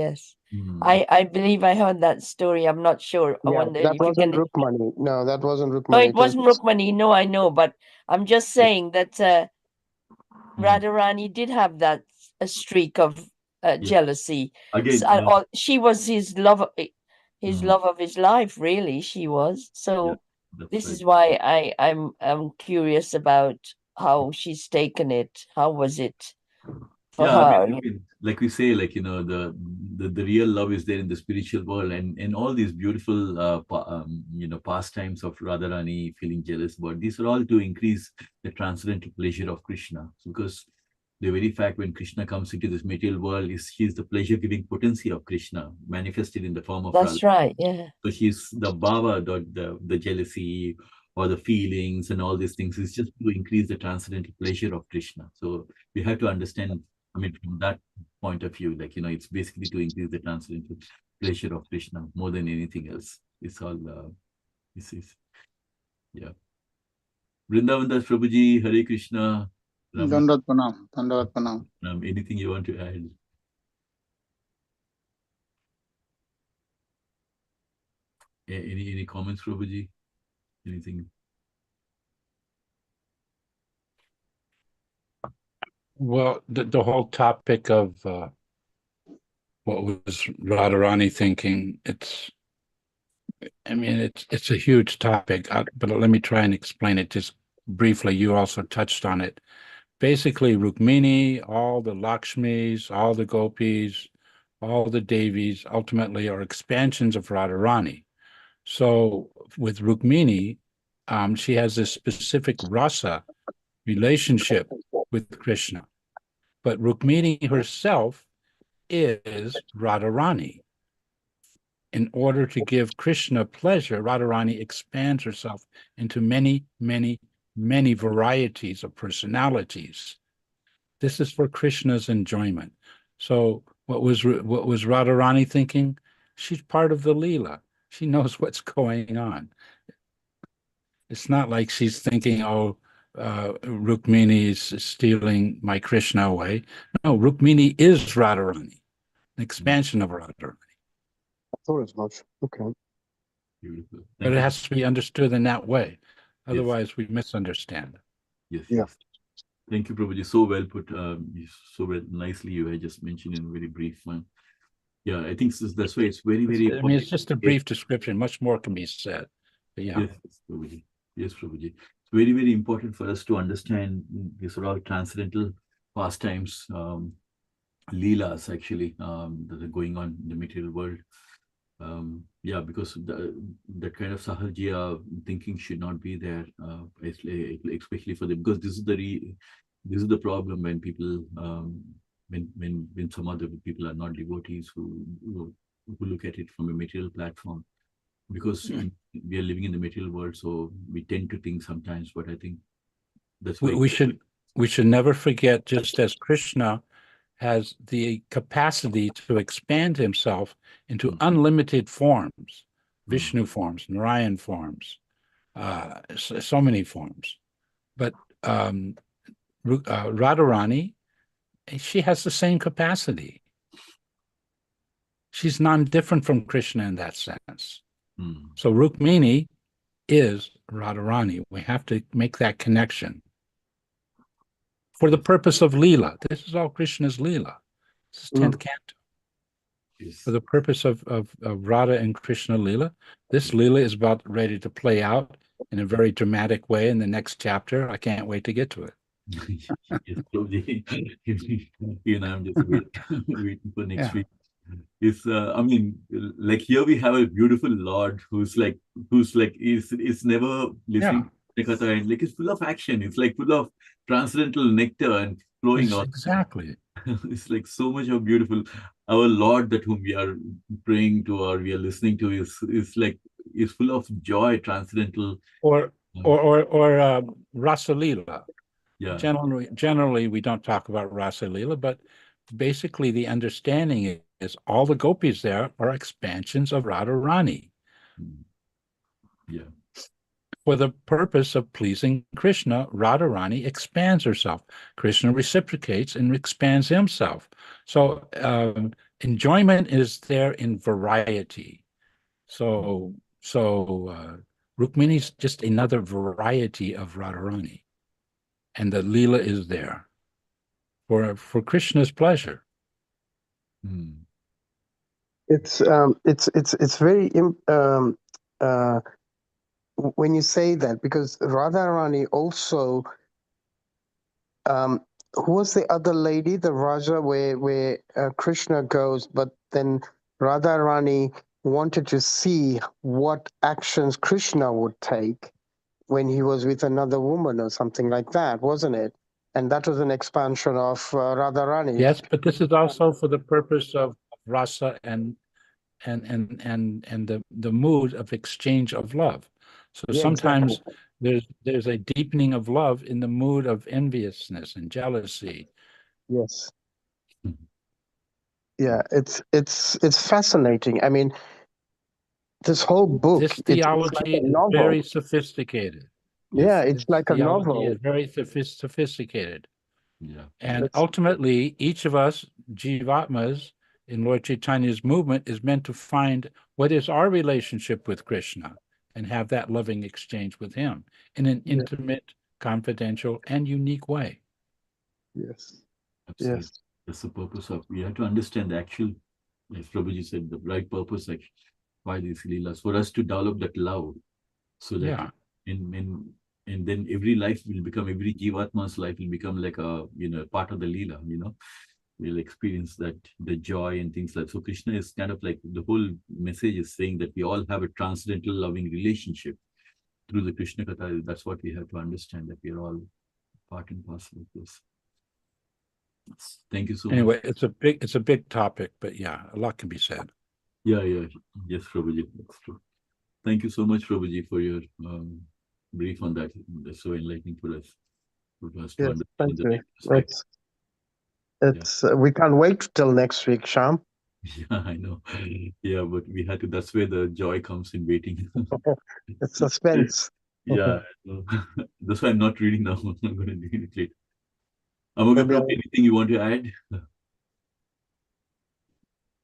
I believe I heard that story. I'm not sure. I wonder that if you wasn't can. Rukmani. No, that wasn't Rukmani. No, it wasn't Rukmani. No, I know, but I'm just saying that Radharani did have that streak of jealousy. Again, she was his love of his life. Really, she was. So this is why I'm curious about how she's taken it. How was it for her? I mean, like we say, like, the the real love is there in the spiritual world, and all these beautiful pastimes of Radharani feeling jealous about, these are all to increase the transcendental pleasure of Krishna. Because the very fact when Krishna comes into this material world is he's the pleasure-giving potency of Krishna manifested in the form of That's Radha. right. Yeah. So she's the bhava, the jealousy or the feelings and all these things is just to increase the transcendental pleasure of Krishna. So we have to understand, I mean, from that point of view, like, it's basically to increase the transcendental pleasure of Krishna more than anything else. It's all, yeah. Vrindavan Das Prabhuji, Hare Krishna. Dandavat Pranam. Anything you want to add? Any comments, Prabhuji? Anything? Well, the whole topic of what was Radharani thinking, it's a huge topic, but let me try and explain it just briefly. You also touched on it. Basically, Rukmini, all the Lakshmis, all the Gopis, all the Devis ultimately are expansions of Radharani. So with Rukmini, she has this specific rasa relationship with Krishna. But Rukmini herself is Radharani. In order to give Krishna pleasure, Radharani expands herself into many, many, many varieties of personalities. This is for Krishna's enjoyment. So what was Radharani thinking? She's part of the Leela. She knows what's going on. It's not like she's thinking, Rukmini is stealing my Krishna away. No, Rukmini is Radharani, an expansion of Radharani. I thought as much. Okay. Beautiful. But it has to be understood in that way. Otherwise, we misunderstand. Yes, Yeah. yes. Thank you, Prabhuji. So well put. So well, nicely you had just mentioned in a very brief one. Yeah, I think that's why it's very, very important. I mean, it's just a brief description. Much more can be said. But yeah. Yes, Prabhuji. Yes, Prabhuji. It's very, very important for us to understand these are all transcendental pastimes, leelas actually, that are going on in the material world. Yeah, because that kind of sahajiya thinking should not be there, especially for them, because this is the problem when people, when some other people are not devotees who look at it from a material platform, because we are living in the material world, so we tend to think sometimes. But I think that's why we should never forget, just as Krishna has the capacity to expand himself into unlimited forms, Vishnu forms, Narayan forms, so many forms. But Radharani, she has the same capacity. She's non-different from Krishna in that sense. So Rukmini is Radharani. We have to make that connection. For the purpose of Leela. This is all Krishna's Leela. This is 10th canto. Yes. For the purpose of Radha and Krishna Leela, this Leela is about ready to play out in a very dramatic way in the next chapter. I can't wait to get to it. Yes, I'm just waiting for next week. It's I mean, like here we have a beautiful Lord who's like is never listening to Katha, and like it's full of action. It's like full of transcendental nectar and flowing out. Exactly. It's like so much of beautiful. Our Lord that whom we are praying to or we are listening to is full of joy, transcendental. Or Rasa Leela. Yeah. Generally, we don't talk about Rasa Leela, but basically the understanding is all the gopis there are expansions of Radharani. Yeah. For the purpose of pleasing Krishna, Radharani expands herself. Krishna reciprocates and expands himself. So enjoyment is there in variety. So Rukmini is just another variety of Radharani. And the Leela is there for Krishna's pleasure. It's very when you say that, because Radharani also who was the other lady, the Raja, where Krishna goes, but then Radharani wanted to see what actions Krishna would take when he was with another woman or something like that, wasn't it? And that was an expansion of Radharani. Yes, but this is also for the purpose of rasa and the mood of exchange of love. So Yeah, sometimes exactly. there's a deepening of love in the mood of enviousness and jealousy. Yes. Yeah, it's fascinating. I mean, this whole book, This it's like theology a is novel. very sophisticated. Yeah, Yes. it's This like a theology novel. is very sophisticated. Yeah. And Yes. ultimately, each of us, Jivatmas, in Lord Chaitanya's movement, is meant to find what is our relationship with Krishna and have that loving exchange with him in an Yeah. intimate, confidential, and unique way. Yes. Absolutely. Yes. That's the purpose of, we have to understand the actual, as Prabhuji said, the right purpose, like why these leelas, for us to develop that love, so that Yeah. and then every life will become, every Jivatma's life will become like a, part of the leela, we'll experience that, the joy and things like. So Krishna is kind of like, the whole message is saying that we all have a transcendental loving relationship through the Krishna Katha. That's what we have to understand, that we are all part and parcel of this. Thank you so Anyway, much. it's a big topic, but yeah, a lot can be said. Yeah. Yes, Prabhuji, that's true. Thank you so much, Prabhuji, for your brief on that. That's so enlightening for us to Yes, understand thank the you. right perspective. It's we can't wait till next week, Sham. Yeah, I know. Yeah, but we had to. That's where the joy comes in waiting. It's suspense. Yeah, so, that's why I'm not reading now. I'm going to read it later. Amoga Prabhu, anything you want to add?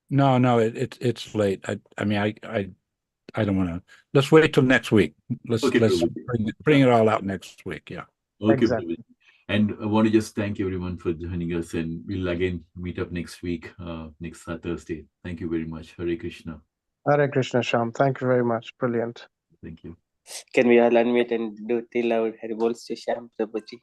No, it's late. I mean, I don't want to. Let's wait till next week. Let's Okay, Prabhuji. bring it all out next week. Yeah. Okay, Exactly. Prabhuji. And I want to just thank everyone for joining us, and we'll again meet up next week, next Thursday. Thank you very much. Hare Krishna. Hare Krishna, Sham. Thank you very much. Brilliant. Thank you. Can we all unmute and do till Hari Bols to Sham Prabhuji?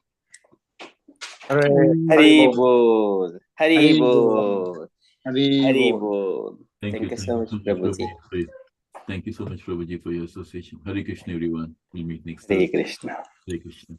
Hare Hari Bol, Hari Bol, Hari Hari Bol. Bol. Thank you. Thank you so much, Prabhuji. Thank you so much, Prabhuji, for your association. Hare Krishna, everyone. We'll meet next Hare Thursday. Krishna. Hare Krishna.